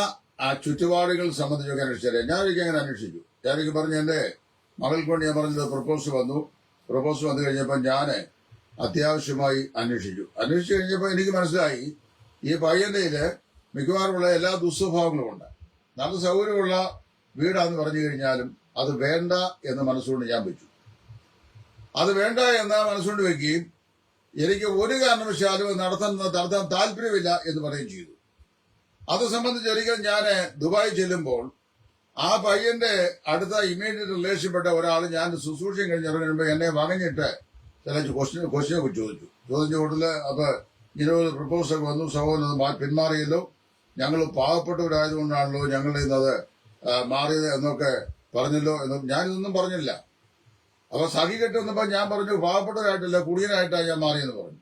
A: ചുറ്റുപാടുകൾ സംബന്ധിച്ചൊക്കെ അന്വേഷിച്ചറിയാം. ഞാനൊരിക്കലും അങ്ങനെ അന്വേഷിച്ചു. ഞാനൊക്കെ പറഞ്ഞു എന്റെ മകൾക്ക് വേണ്ടി ഞാൻ പറഞ്ഞത് പ്രപ്പോസൽ വന്നു കഴിഞ്ഞപ്പോൾ ഞാൻ അത്യാവശ്യമായി അന്വേഷിച്ചു കഴിഞ്ഞപ്പോൾ എനിക്ക് മനസ്സിലായി ഈ പയ്യന്റെ മിക്കവാറുമുള്ള എല്ലാ ദുസ്വഭാവങ്ങളും ഉണ്ട്. നല്ല സൗകര്യമുള്ള വീടാന്ന് പറഞ്ഞു കഴിഞ്ഞാലും അത് വേണ്ട എന്ന് മനസ്സുകൊണ്ട് ഞാൻ വെച്ചു. അത് വേണ്ട എന്ന് മനസ്സുകൊണ്ട് വെക്കുകയും എനിക്ക് ഒരു കാരണവശാലും നടത്താൻ താല്പര്യമില്ല എന്ന് പറയുകയും ചെയ്തു. അത് സംബന്ധിച്ച് ഒരിക്കലും ഞാൻ ദുബായ് ചെല്ലുമ്പോൾ ആ പയ്യന്റെ അടുത്ത ഇമ്മീഡിയറ്റ് റിലേഷൻപ്പെട്ട ഒരാൾ ഞാൻ ശുശ്രൂഷയും കഴിഞ്ഞിറങ്ങുമ്പോൾ എന്നെ വകഞ്ഞിട്ട് ചില ക്വസ്റ്റ്യനൊക്കെ ചോദിച്ച കൂട്ടില് അപ്പൊ ഇങ്ങനെ ഒരു പ്രപ്പോസൽ വന്നു, സഹോദരൻ പിന്മാറിയല്ലോ, ഞങ്ങൾ പാവപ്പെട്ടവരായതുകൊണ്ടാണല്ലോ ഞങ്ങളുടെ ഇന്നത് മാറിയത് എന്നൊക്കെ പറഞ്ഞല്ലോ എന്ന്. ഞാനിതൊന്നും പറഞ്ഞില്ല. അപ്പൊ സഖി കെട്ടുന്നപ്പോ ഞാൻ പറഞ്ഞു പാവപ്പെട്ടവരായിട്ടല്ല കുടിയനായിട്ടാണ് ഞാൻ മാറിയെന്ന് പറഞ്ഞു.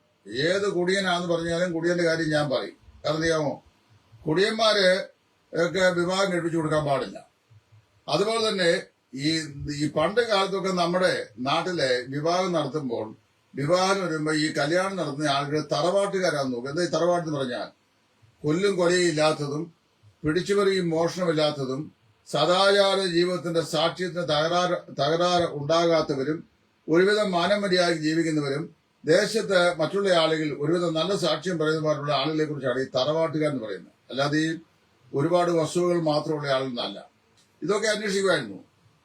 A: ഏത് കുടിയനാന്ന് പറഞ്ഞാലും കുടിയന്റെ കാര്യം ഞാൻ പറയും. കാരണം അറിയാമോ, കുടിയന്മാര് ഒക്കെ വിവാഹം കഴിപ്പിച്ചു കൊടുക്കാൻ പാടില്ല. അതുപോലെ തന്നെ ഈ പണ്ട് കാലത്തൊക്കെ നമ്മുടെ നാട്ടിലെ വിവാഹം നടത്തുമ്പോൾ വിവാഹം വരുമ്പോ ഈ കല്യാണം നടത്തുന്ന ആളുകൾ തറവാട്ടുകാരാന്ന് നോക്കും. എന്താ ഈ തറവാട്ടെന്ന് പറഞ്ഞാൽ കൊല്ലും കൊലയില്ലാത്തതും പിടിച്ചുപറിയും മോഷണമില്ലാത്തതും സദാചാര ജീവിതത്തിന്റെ സാക്ഷ്യത്തിന് തകരാറ് ഉണ്ടാകാത്തവരും ഒരുവിധം മാനമര്യാദയ്ക്ക് ജീവിക്കുന്നവരും ദേശത്ത് മറ്റുള്ള ആളുകൾ ഒരുവിധം നല്ല സാക്ഷ്യം പറയുന്നവരുള്ള ആളുകളെ കുറിച്ചാണ് ഈ തറവാട്ടുകാരെന്ന് പറയുന്നത്. അല്ലാതെ ഈ ഒരുപാട് വസ്തുക്കൾ മാത്രമുള്ള ആളെന്നല്ല. ഇതൊക്കെ അന്വേഷിക്കുമായിരുന്നു.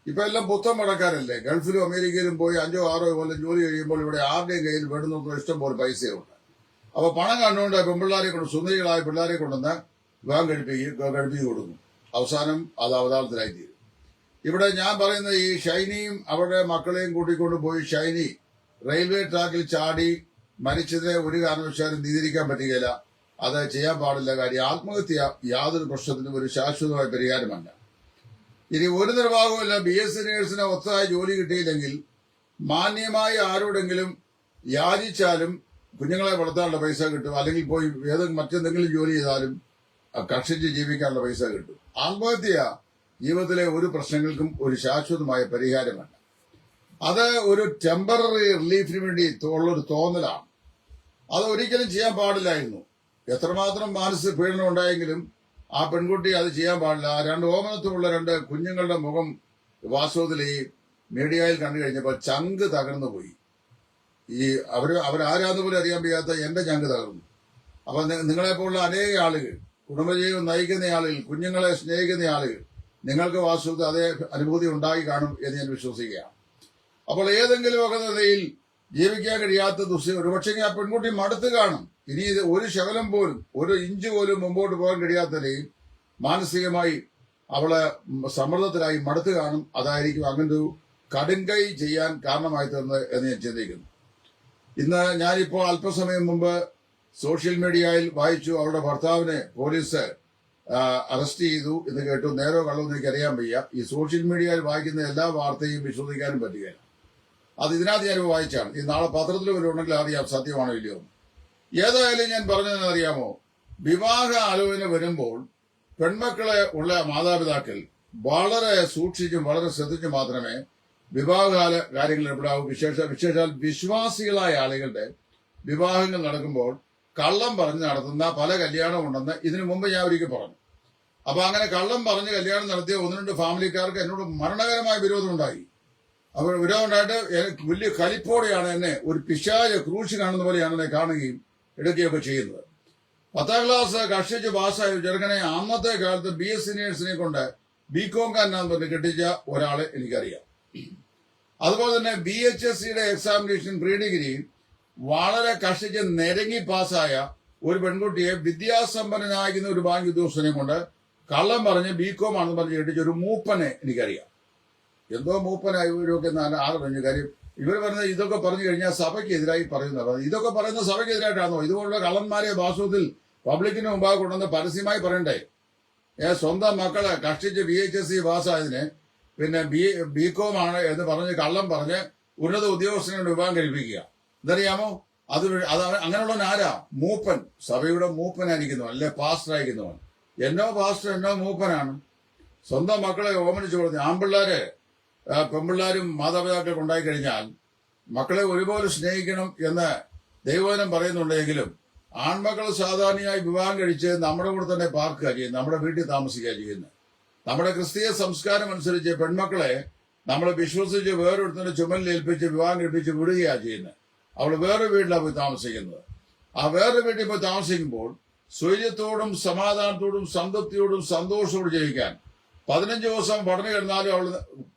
A: ഇപ്പൊ എല്ലാം പുത്തൻ മടക്കാരല്ലേ, ഗൾഫിലും അമേരിക്കയിലും പോയി 5-6 കൊല്ലം ജോലി കഴിയുമ്പോൾ ഇവിടെ ആരുടെയും കയ്യിൽ വേണ്ടുന്ന ഇഷ്ടം പോലെ പൈസയുണ്ട്. അപ്പൊ പണം കണ്ടുകൊണ്ട് പെൺപിള്ളാരെ കൊണ്ട് സുന്ദരികളായ പിള്ളേരെ കൊണ്ടുവന്ന് വിവാഹം കഴിപ്പിച്ചു കൊടുക്കും. അവസാനം അത് അവതാളത്തിലായിത്തീരും. ഇവിടെ ഞാൻ പറയുന്ന ഈ ഷൈനിയും അവരുടെ മക്കളെയും കൂട്ടിക്കൊണ്ട് പോയി ഷൈനി റെയിൽവേ ട്രാക്കിൽ ചാടി മരിച്ചതിനെ ഒരു കാരണവശാലും നീതിരിക്കാൻ പറ്റുകയില്ല. അത് ചെയ്യാൻ പാടില്ല. കാര്യം ആത്മഹത്യ യാതൊരു പ്രശ്നത്തിനും ഒരു ശാശ്വതമായ പരിഹാരമല്ല. ഇനി ഒരു നിർവാഹവുമില്ല. BSc നേഴ്സിന് ഒത്തായ ജോലി കിട്ടിയില്ലെങ്കിൽ മാന്യമായി ആരോടെങ്കിലും യാചിച്ചാലും കുഞ്ഞുങ്ങളെ വളർത്താനുള്ള പൈസ കിട്ടും, അല്ലെങ്കിൽ പോയി മറ്റെന്തെങ്കിലും ജോലി ചെയ്താലും കക്ഷിച്ച് ജീവിക്കാനുള്ള പൈസ കിട്ടും. ആത്മഹത്യ ജീവിതത്തിലെ ഒരു പ്രശ്നങ്ങൾക്കും ഒരു ശാശ്വതമായ പരിഹാരമല്ല. അത് ഒരു ടെമ്പററി റിലീഫിന് വേണ്ടി ഉള്ളൊരു തോന്നലാണ്. അത് ഒരിക്കലും ചെയ്യാൻ പാടില്ലായിരുന്നു. എത്രമാത്രം മാനസിക പീഡനം ഉണ്ടായെങ്കിലും ആ പെൺകുട്ടി അത് ചെയ്യാൻ പാടില്ല. ആ രണ്ട് ഓമനത്തുള്ള രണ്ട് കുഞ്ഞുങ്ങളുടെ മുഖം വാസ്തവത്തിൽ ഈ മീഡിയയിൽ കണ്ടു കഴിഞ്ഞപ്പോൾ ചങ്ക് തകർന്നു പോയി. ഈ അവരാരാന്ന് പോലും അറിയാൻ വയ്യാത്ത എന്റെ ചങ്ക് തകർന്നു. അപ്പൊ നിങ്ങളെപ്പോലുള്ള അനേക ആളുകൾ, കുടുംബജീവിതം നയിക്കുന്ന ആളുകൾ, കുഞ്ഞുങ്ങളെ സ്നേഹിക്കുന്ന ആളുകൾ, നിങ്ങൾക്ക് വാസ്തവത്തിൽ അതേ അനുഭൂതി ഉണ്ടായി കാണും എന്ന് ഞാൻ വിശ്വസിക്കുകയാണ്. അപ്പോൾ ഏതെങ്കിലും ഒക്കെ നിലയിൽ ജീവിക്കാൻ കഴിയാത്ത ഒരുപക്ഷെ ആ പെൺകുട്ടി മടുത്ത് കാണും. ഇനി ഇത് ഒരു ശകലം പോലും, ഒരു ഇഞ്ച് പോലും മുമ്പോട്ട് പോകാൻ കഴിയാത്ത നിലയിൽ മാനസികമായി അവള് സമ്മർദ്ദത്തിലായി മടുത്ത് കാണും. അതായിരിക്കും അങ്ങനൊരു കടുങ്കൈ ചെയ്യാൻ കാരണമായി തീർന്നത് എന്ന് ഞാൻ ചിന്തിക്കുന്നു. ഇന്ന് ഞാനിപ്പോൾ അല്പസമയം മുമ്പ് സോഷ്യൽ മീഡിയയിൽ വായിച്ചു, അവരുടെ ഭർത്താവിനെ പോലീസ് അറസ്റ്റ് ചെയ്തു എന്ന് കേട്ടു. നേരോ കള്ളോ എന്ന് എനിക്കറിയാൻ വയ്യ. ഈ സോഷ്യൽ മീഡിയയിൽ വായിക്കുന്ന എല്ലാ വാർത്തയും വിശ്വസിക്കാനും പറ്റുകയില്ല. അത് ഇതിനകത്ത് ഞാനിപ്പോൾ വായിച്ചാണ്. ഈ നാളെ പത്രത്തിൽ വരുന്നുണ്ടെങ്കിൽ അറിയാം സത്യമാണോ ഇല്ലയോ. ഏതായാലും ഞാൻ പറഞ്ഞതെന്ന് അറിയാമോ, വിവാഹ ആലോചന വരുമ്പോൾ പെൺമക്കളെ ഉള്ള മാതാപിതാക്കൾ വളരെ സൂക്ഷിച്ചും വളരെ ശ്രദ്ധിച്ചും മാത്രമേ വിവാഹകാല കാര്യങ്ങളിൽ ഇടപെടാവൂ. വിശേഷാൽ വിശ്വാസികളായ ആളുകളുടെ വിവാഹങ്ങൾ നടക്കുമ്പോൾ കള്ളം പറഞ്ഞ് നടത്തുന്ന പല കല്യാണമുണ്ടെന്ന് ഇതിനു മുമ്പ് ഞാൻ ഒരിക്കൽ പറഞ്ഞു. അപ്പൊ അങ്ങനെ കള്ളം പറഞ്ഞ് കല്യാണം നടത്തിയ ഒന്ന് രണ്ട് ഫാമിലിക്കാർക്ക് എന്നോട് മരണകരമായ വിരോധം ഉണ്ടായി. അപ്പോൾ വിരോധം ഉണ്ടായിട്ട് വലിയ കലിപ്പോടെയാണ് എന്നെ ഒരു പിശാച് ക്രൂശ് കാണുന്ന പോലെയാണ് എന്നെ കാണുകയും എടുക്കുകയൊക്കെ ചെയ്യുന്നത്. 10ാം ക്ലാസ് കഷ്ടിച്ച് പാസ്സായ ചെറുക്കനെ അന്നത്തെ കാലത്ത് BSc നേഴ്സിനെ കൊണ്ട് BCom കാരനാന്ന് പറഞ്ഞ് കെട്ടിച്ച ഒരാളെ എനിക്കറിയാം. അതുപോലെ തന്നെ BHSCയുടെ എക്സാമിനേഷൻ പ്രീ ഡിഗ്രി വളരെ കഷ്ടിച്ച് നിരങ്ങി പാസ്സായ ഒരു പെൺകുട്ടിയെ വിദ്യാസമ്പന്നനായിരിക്കുന്ന ഒരു ബാങ്ക് ഉദ്യോഗസ്ഥനെ കൊണ്ട് കള്ളം പറഞ്ഞ് BCom ആണെന്ന് പറഞ്ഞ് കെട്ടിച്ച ഒരു മൂപ്പനെ എനിക്കറിയാം. എന്തോ മൂപ്പനായി ഇവരൊക്കെ ആറ് പറഞ്ഞു. കാര്യം ഇവർ പറഞ്ഞത് ഇതൊക്കെ പറഞ്ഞു കഴിഞ്ഞാൽ സഭയ്ക്കെതിരായി പറയുന്നത്. ഇതൊക്കെ പറയുന്ന സഭയ്ക്കെതിരായിട്ടാണോ? ഇതുപോലുള്ള കള്ളന്മാരെ വാസ്തവത്തിൽ പബ്ലിക്കിന് മുമ്പാകെ കൊണ്ടുവന്ന് പരസ്യമായി പറയണ്ടേ? സ്വന്തം മക്കളെ കഷ്ടിച്ച് BHSC പാസ്സായതിന് പിന്നെ BCom ആണ് എന്ന് പറഞ്ഞ് കള്ളം പറഞ്ഞ് ഉന്നത ഉദ്യോഗസ്ഥനെ വിവാഹം കഴിപ്പിക്കുക. എന്തറിയാമോ? അത് അങ്ങനെയുള്ളവൻ ആരാ? മൂപ്പൻ, സഭയുടെ മൂപ്പനായിരിക്കുന്നവൻ, അല്ലെ പാസ്റ്ററായിരിക്കുന്നവൻ. എന്നോ പാസ്റ്റർ എന്നോ മൂപ്പനാണ്. സ്വന്തം മക്കളെ ഓമനിച്ചു കൊടുത്തു. ആൺപിള്ളേര് പെൺപിള്ളേരും മാതാപിതാക്കൾക്ക് ഉണ്ടായി കഴിഞ്ഞാൽ മക്കളെ ഒരുപോലെ സ്നേഹിക്കണം എന്ന് ദൈവവചനം പറയുന്നുണ്ടെങ്കിലും ആൺമക്കൾ സാധാരണയായി വിവാഹം കഴിച്ച് നമ്മുടെ കൂടെ തന്നെ പാർക്കുക ചെയ്യുന്നത്, നമ്മുടെ വീട്ടിൽ താമസിക്കുക ചെയ്യുന്നത്. നമ്മുടെ ക്രിസ്തീയ സംസ്കാരം അനുസരിച്ച് പെൺമക്കളെ നമ്മൾ വിശ്വസിച്ച് വേറൊരുത്തന്റെ ചുമലിലേൽപ്പിച്ച് വിവാഹം കഴിപ്പിച്ച് വിടുകയാണ് ചെയ്യുന്നത്. അവൾ വേറെ വീട്ടിലാണ് പോയി താമസിക്കുന്നത്. ആ വേറെ വീട്ടിൽ പോയി താമസിക്കുമ്പോൾ സ്വൈര്യത്തോടും സമാധാനത്തോടും സംതൃപ്തിയോടും സന്തോഷത്തോടും ജീവിക്കാൻ 15 ദിവസം പട്ടിണി കിടന്നാലും അവൾ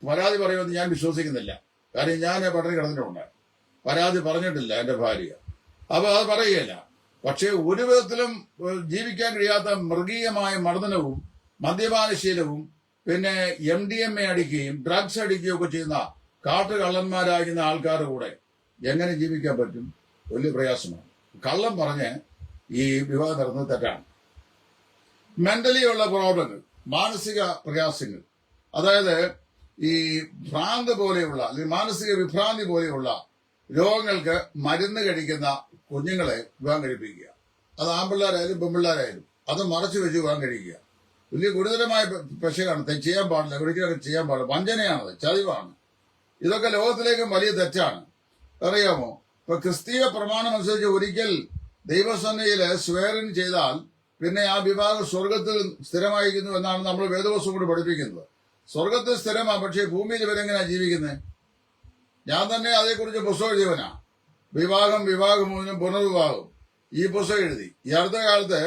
A: പരാതി പറയുമെന്ന് ഞാൻ വിശ്വസിക്കുന്നില്ല. കാര്യം ഞാൻ പട്ടിണി കിടന്നിട്ടുണ്ട്, പരാതി പറഞ്ഞിട്ടില്ല എന്റെ ഭാര്യ. അപ്പൊ അത് പറയുകയില്ല. പക്ഷെ ഒരു വിധത്തിലും ജീവിക്കാൻ കഴിയാത്ത മൃഗീയമായ മർദ്ദനവും മദ്യപാനശീലവും പിന്നെ MDMA അടിക്കുകയും ഡ്രഗ്സ് അടിക്കുകയും ഒക്കെ ചെയ്യുന്ന കാട്ടുകള്ളന്മാരാകുന്ന ആൾക്കാരുടെ കൂടെ എങ്ങനെ ജീവിക്കാൻ പറ്റും? വലിയ പ്രയാസമാണ്. കള്ളം പറഞ്ഞ് ഈ വിവാഹം നടന്നത് തെറ്റാണ്. മെന്റലി ഉള്ള പ്രോബ്ലങ്ങൾ, മാനസിക പ്രയാസങ്ങൾ, അതായത് ഈ ഭ്രാന്ത് പോലെയുള്ള അല്ലെങ്കിൽ മാനസിക വിഭ്രാന്തി പോലെയുള്ള രോഗങ്ങൾക്ക് മരുന്ന് കഴിക്കുന്ന കുഞ്ഞുങ്ങളെ വിവാഹം കഴിപ്പിക്കുക. അത് ആൺപിള്ളേരായാലും പെൺപിള്ളേരായാലും അത് മറച്ചു വെച്ച് വിവാഹം കഴിക്കുക. വലിയ ഗുരുതരമായ പെശകാണ്. ചെയ്യാൻ പാടില്ല, ഒരിക്കലും ചെയ്യാൻ പാടില്ല. വഞ്ചനയാണത്, ചതിവാണ്. ഇതൊക്കെ ലോകത്തിലേക്കും വലിയ തെറ്റാണ്. അറിയാമോ? ഇപ്പൊ ക്രിസ്തീയ പ്രമാണം അനുസരിച്ച് ഒരിക്കൽ ദൈവസന്നയില് സ്വേറിൻ ചെയ്താൽ പിന്നെ ആ വിവാഹം സ്വർഗത്തിൽ സ്ഥിരമായിരിക്കുന്നു എന്നാണ് നമ്മൾ വേദവസ്തു കൂടി പഠിപ്പിക്കുന്നത്. സ്വർഗത്തിൽ സ്ഥിരമാണ്, പക്ഷേ ഭൂമിയിൽ ഇവരെങ്ങനെയാ ജീവിക്കുന്നത്? ഞാൻ തന്നെ അതേക്കുറിച്ച് പുസ്തകം എഴുതിയവനാ. വിവാഹമോചനം പുനർവിവാഹം ഈ പുസ്തകം എഴുതി. ഈ അടുത്ത കാലത്ത്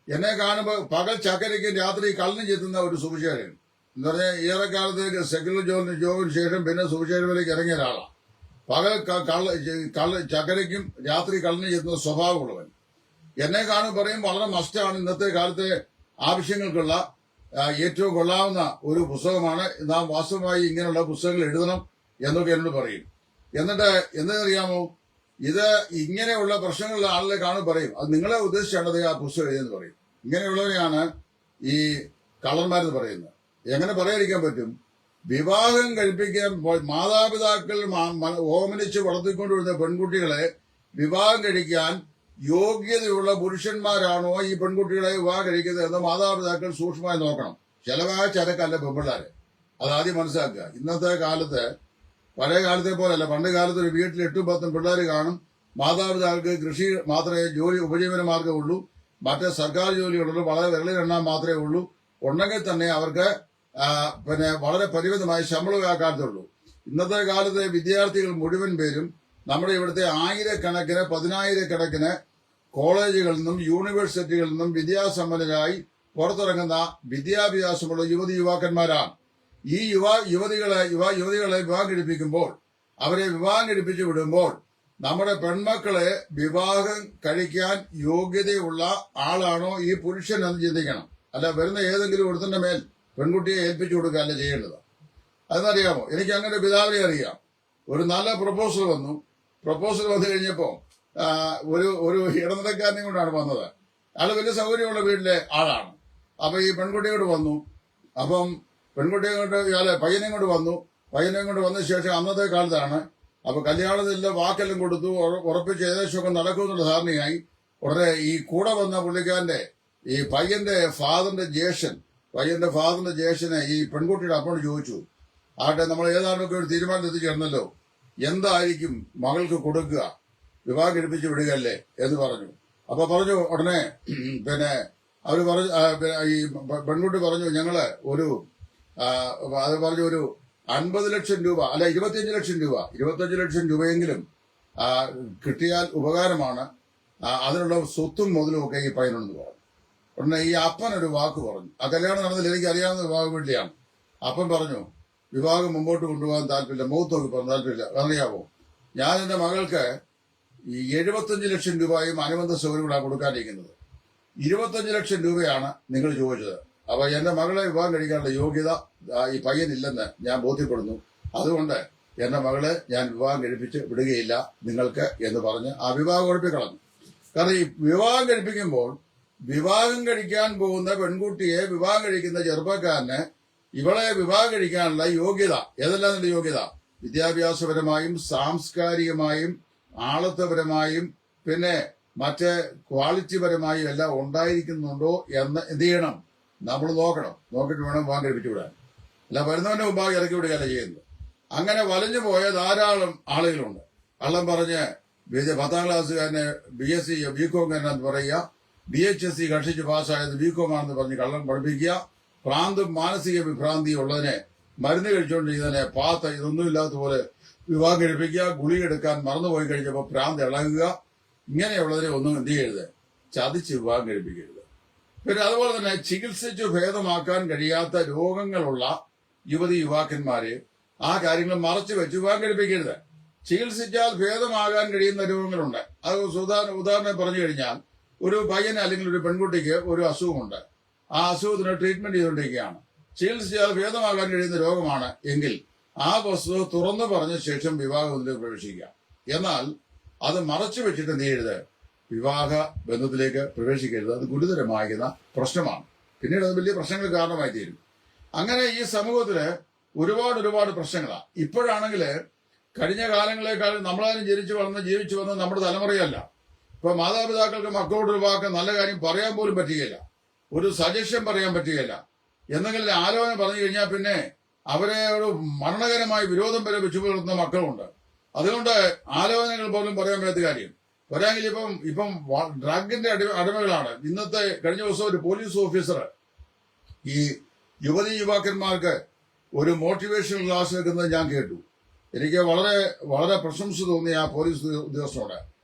A: എന്നെ കാണുമ്പോൾ പകൽ ചക്കരയ്ക്കും രാത്രി കള്ളിനും ചെത്തുന്ന ഒരു സുവിശേഷൻ എന്ന് പറഞ്ഞാൽ ഏറെക്കാലത്തേക്ക് സെക്യുലർ ജോബിന് ശേഷം പിന്നെ സുവിശേഷത്തിലേക്ക് ഇറങ്ങിയ ഒരാളാണ്. പകൽ ചക്കരയ്ക്കും രാത്രി കള്ളിനും ചെത്തുന്ന സ്വഭാവമുള്ളവൻ. എന്നെ കാണും പറയും വളരെ മസ്റ്റാണ്, ഇന്നത്തെ കാലത്തെ ആവശ്യങ്ങൾക്കുള്ള ഏറ്റവും കൊള്ളാവുന്ന ഒരു പുസ്തകമാണ്, നാം വാസ്തവമായി ഇങ്ങനെയുള്ള പുസ്തകങ്ങൾ എഴുതണം എന്നൊക്കെ എന്നോട് പറയും. എന്നിട്ട് എന്തെന്നറിയാമോ, ഇത് ഇങ്ങനെയുള്ള പ്രശ്നങ്ങളുള്ള ആളുകളെ കാണും പറയും, അത് നിങ്ങളെ ഉദ്ദേശിച്ചാണ് ആ പുസ്തകം എഴുതിയെന്ന് പറയും. ഇങ്ങനെയുള്ളവരെയാണ് ഈ കള്ളന്മാരെന്ന് പറയുന്നത്. എങ്ങനെ പറയാതിരിക്കാൻ പറ്റും? വിവാഹം കഴിപ്പിക്കാൻ മാതാപിതാക്കൾ ഓമനിച്ച് വളർത്തിക്കൊണ്ടുവരുന്ന പെൺകുട്ടികളെ വിവാഹം കഴിക്കാൻ യോഗ്യതയുള്ള പുരുഷന്മാരാണോ ഈ പെൺകുട്ടികളെ വിവാഹം കഴിക്കുന്നത് എന്ന് മാതാപിതാക്കൾ സൂക്ഷ്മമായി നോക്കണം. ചെലവായ ചരക്കല്ല പെൺപിള്ളാര്. അതാദ്യം മനസ്സിലാക്കുക. ഇന്നത്തെ കാലത്ത് പഴയ കാലത്തെ പോലല്ല. പണ്ട് കാലത്ത് ഒരു വീട്ടിൽ 8-10 പിള്ളേർ കാണും. മാതാപിതാക്കൾക്ക് കൃഷി മാത്രമേ ജോലി ഉപജീവന മാർഗമുള്ളൂ. മറ്റേ സർക്കാർ ജോലികളുള്ളൂ. വളരെ വിരളിലെണ്ണാൻ മാത്രമേ ഉള്ളൂ. ഉണ്ടെങ്കിൽ തന്നെ അവർക്ക് വളരെ പരിമിതമായ ശമ്പളം ആ കാലത്തുള്ളൂ. ഇന്നത്തെ കാലത്തെ വിദ്യാർത്ഥികൾ മുഴുവൻ പേരും നമ്മുടെ ഇവിടുത്തെ ആയിരക്കണക്കിന് 10,000-കണക്കിന് കോളേജുകളിൽ നിന്നും യൂണിവേഴ്സിറ്റികളിൽ നിന്നും വിദ്യാസമ്പന്നരായി പുറത്തിറങ്ങുന്ന വിദ്യാഭ്യാസമുള്ള യുവാക്കന്മാരാണ്. ഈ യുവതികളെ വിവാഹം കഴിപ്പിക്കുമ്പോൾ, അവരെ വിവാഹം കഴിപ്പിച്ചു വിടുമ്പോൾ നമ്മുടെ പെൺമക്കളെ വിവാഹം കഴിക്കാൻ യോഗ്യതയുള്ള ആളാണോ ഈ പുരുഷൻ എന്ന് ചിന്തിക്കണം. അല്ല വരുന്ന ഏതെങ്കിലും ഒരുത്തന്റെ മേൽ പെൺകുട്ടിയെ ഏൽപ്പിച്ചു കൊടുക്കുകയല്ല ചെയ്യേണ്ടത്. അതെന്നറിയാമോ? എനിക്ക് അങ്ങനെ പിതാവിനെ അറിയാം. ഒരു നല്ല പ്രപ്പോസൽ വന്നു കഴിഞ്ഞപ്പോൾ ഒരു ഇടനിലക്കാരനെ കൊണ്ടാണ് വന്നത്. അയാൾ വലിയ സൗകര്യമുള്ള വീട്ടിലെ ആളാണ്. അപ്പൊ ഈ പെൺകുട്ടിയോട് വന്നു. അപ്പം പെൺകുട്ടിയെ കൊണ്ട് ഇയാളെ പയ്യനെയും കൊണ്ട് വന്നു. പയ്യനെയും കൊണ്ട് വന്ന ശേഷം അന്നത്തെ കാലത്താണ്. അപ്പൊ കല്യാണത്തിന്റെ വാക്കെല്ലാം കൊടുത്തു, ഉറപ്പിച്ച് ഏകദേശമൊക്കെ നടക്കുമെന്നുള്ള ധാരണയായി. ഉടനെ ഈ കൂടെ വന്ന പുള്ളിക്കാരന്റെ ഈ പയ്യന്റെ ഫാദറിന്റെ ജ്യേഷ്ഠനെ ഈ പെൺകുട്ടിയുടെ അപ്പോഴ് ചോദിച്ചു, ആട്ടെ നമ്മൾ ഏതാണ്ടൊക്കെ ഒരു തീരുമാനം എത്തിച്ചേർന്നല്ലോ, എന്തായിരിക്കും മകൾക്ക് കൊടുക്കുക, വിവാഹം കഴിപ്പിച്ച് വിടുകയല്ലേ എന്ന് പറഞ്ഞു. അപ്പൊ പറഞ്ഞു ഉടനെ അവര് പറഞ്ഞു, ഈ പെൺകുട്ടി പറഞ്ഞു, ഞങ്ങള് ഒരു 50 ലക്ഷം രൂപ അല്ല 25 ലക്ഷം രൂപ 25 ലക്ഷം രൂപയെങ്കിലും കിട്ടിയാൽ ഉപകാരമാണ്. അതിനുള്ള സ്വത്തും മുതലും ഒക്കെ ഈ പയ്യനുണ്ടെന്ന് പറഞ്ഞു. ഉടനെ ഈ അപ്പൻ ഒരു വാക്ക് പറഞ്ഞു. ആ കല്യാണം നടന്നതിൽ എനിക്ക് അറിയാവുന്ന വിവാഹം വീട്ടിലാണ്. അപ്പൻ പറഞ്ഞു, വിവാഹം മുമ്പോട്ട് കൊണ്ടുപോകാൻ താല്പര്യമില്ല. മുഖത്ത് നോക്കി പറഞ്ഞു താല്പര്യമില്ല. അറിയാമോ, ഞാൻ എന്റെ മകൾക്ക് ഈ 75 ലക്ഷം രൂപയും അനുബന്ധ സൗകര്യങ്ങളാണ് കൊടുക്കാനിരിക്കുന്നത്. 25 ലക്ഷം രൂപയാണ് നിങ്ങൾ ചോദിച്ചത്. അപ്പൊ എന്റെ മകളെ വിവാഹം കഴിക്കാനുള്ള യോഗ്യത ഈ പയ്യനില്ലെന്ന് ഞാൻ ബോധ്യപ്പെടുന്നു. അതുകൊണ്ട് എന്റെ മകളെ ഞാൻ വിവാഹം കഴിപ്പിച്ച് വിടുകയില്ല നിങ്ങൾക്ക് എന്ന് പറഞ്ഞ് ആ വിവാഹം കഴിപ്പിക്കളഞ്ഞു. കാരണം ഈ വിവാഹം കഴിപ്പിക്കുമ്പോൾ വിവാഹം കഴിക്കാൻ പോകുന്ന പെൺകുട്ടിയെ വിവാഹം കഴിക്കുന്ന ചെറുപ്പക്കാരന് ഇവളെ വിവാഹം കഴിക്കാനുള്ള യോഗ്യത ഏതെല്ലാം നിന്റെ യോഗ്യത? വിദ്യാഭ്യാസപരമായും സാംസ്കാരികമായും ആളത്വപരമായും പിന്നെ മറ്റ് ക്വാളിറ്റിപരമായും എല്ലാം ഉണ്ടായിരിക്കുന്നുണ്ടോ എന്ന് എന്ത് ചെയ്യണം? നമ്മൾ നോക്കണം. നോക്കിയിട്ട് വേണം വിവാഹം കഴിപ്പിച്ചു വിടാൻ. അല്ല വരുന്നവന്റെ മുമ്പാകെ ഇറക്കി വിടുകയല്ല ചെയ്യുന്നത്. അങ്ങനെ വലഞ്ഞു പോയ ധാരാളം ആളുകളുണ്ട്. കള്ളം പറഞ്ഞ് 10ാം ക്ലാസ്സുകാരനെ BSc BCom എന്ന് പറയുക, BHSC കക്ഷിച്ച് പാസ്സായത് BCom ആണെന്ന് പറഞ്ഞ് കള്ളം പഠിപ്പിക്കുക, മാനസിക വിഭ്രാന്തി ഉള്ളതിനെ മരുന്ന് കഴിച്ചുകൊണ്ടിരിക്കുന്നതിനെ ഇതൊന്നുമില്ലാത്ത പോലെ വിവാഹം കഴിപ്പിക്കുക, ഗുളിക എടുക്കാൻ മറന്നുപോയി കഴിഞ്ഞപ്പോൾ ഭ്രാന്ത് ഇളകുക, ഇങ്ങനെയുള്ളതിനെ ഒന്നും എന്ത് ചെയ്യരുത്, ചതിച്ച് വിവാഹം കഴിപ്പിക്കരുത്. പിന്നെ അതുപോലെ തന്നെ ചികിത്സിച്ച് ഭേദമാക്കാൻ കഴിയാത്ത രോഗങ്ങളുള്ള യുവാക്കന്മാരെ ആ കാര്യങ്ങൾ മറച്ചു വെച്ച് വിവാഹം കഴിപ്പിക്കരുത്. ചികിത്സിച്ചാൽ ഭേദമാകാൻ കഴിയുന്ന രോഗങ്ങളുണ്ട്. അത് ഉദാഹരണം പറഞ്ഞു കഴിഞ്ഞാൽ, ഒരു പയ്യന് അല്ലെങ്കിൽ ഒരു പെൺകുട്ടിക്ക് ഒരു അസുഖമുണ്ട്. ആ അസുഖത്തിന് ട്രീറ്റ്മെന്റ് ചെയ്തുകൊണ്ടിരിക്കുകയാണ്. ചികിത്സിച്ചാൽ ഭേദമാകാൻ കഴിയുന്ന രോഗമാണ് എങ്കിൽ ആ വസ്തു തുറന്നു പറഞ്ഞ ശേഷം വിവാഹത്തിലേക്ക് പ്രവേശിക്കുക. എന്നാൽ അത് മറച്ചു വെച്ചിട്ട് എന്ത് ചെയ്യരുത്, വിവാഹ ബന്ധത്തിലേക്ക് പ്രവേശിക്കരുത്. അത് ഗുരുതരമാകുന്ന പ്രശ്നമാണ്. പിന്നീട് അത് വലിയ പ്രശ്നങ്ങൾ കാരണമായി തീരും. അങ്ങനെ ഈ സമൂഹത്തില് ഒരുപാട് പ്രശ്നങ്ങളാണ്. ഇപ്പോഴാണെങ്കിൽ കഴിഞ്ഞ കാലങ്ങളെക്കാൾ നമ്മളാരും ജീവിച്ചു വന്ന നമ്മുടെ തലമുറയല്ല. ഇപ്പൊ മാതാപിതാക്കൾക്ക് മക്കളോടൊരു വാക്ക് നല്ല കാര്യം പറയാൻ പോലും പറ്റുകയില്ല, ഒരു സജഷൻ പറയാൻ പറ്റുകയില്ല. എന്തെങ്കിലും ആലോചന പറഞ്ഞു കഴിഞ്ഞാൽ പിന്നെ അവരെ ഒരു മരണകരമായ വിരോധം വരെ വെച്ചു പുലർത്തുന്ന മക്കളുണ്ട്. അതുകൊണ്ട് ആലോചനകൾ പോലും പറയാൻ പറ്റാത്ത കാര്യം. വരാമെങ്കിൽ ഇപ്പം ഡ്രഗിന്റെ അടിമകളാണ്. കഴിഞ്ഞ ദിവസം ഒരു പോലീസ് ഓഫീസർ ഈ യുവാക്കന്മാർക്ക് ഒരു മോട്ടിവേഷൻ ക്ലാസ് എടുക്കുന്നത് ഞാൻ കേട്ടു. എനിക്ക് വളരെ പ്രശംസ തോന്നി ആ പോലീസ് ഉദ്യോഗസ്ഥനോട്.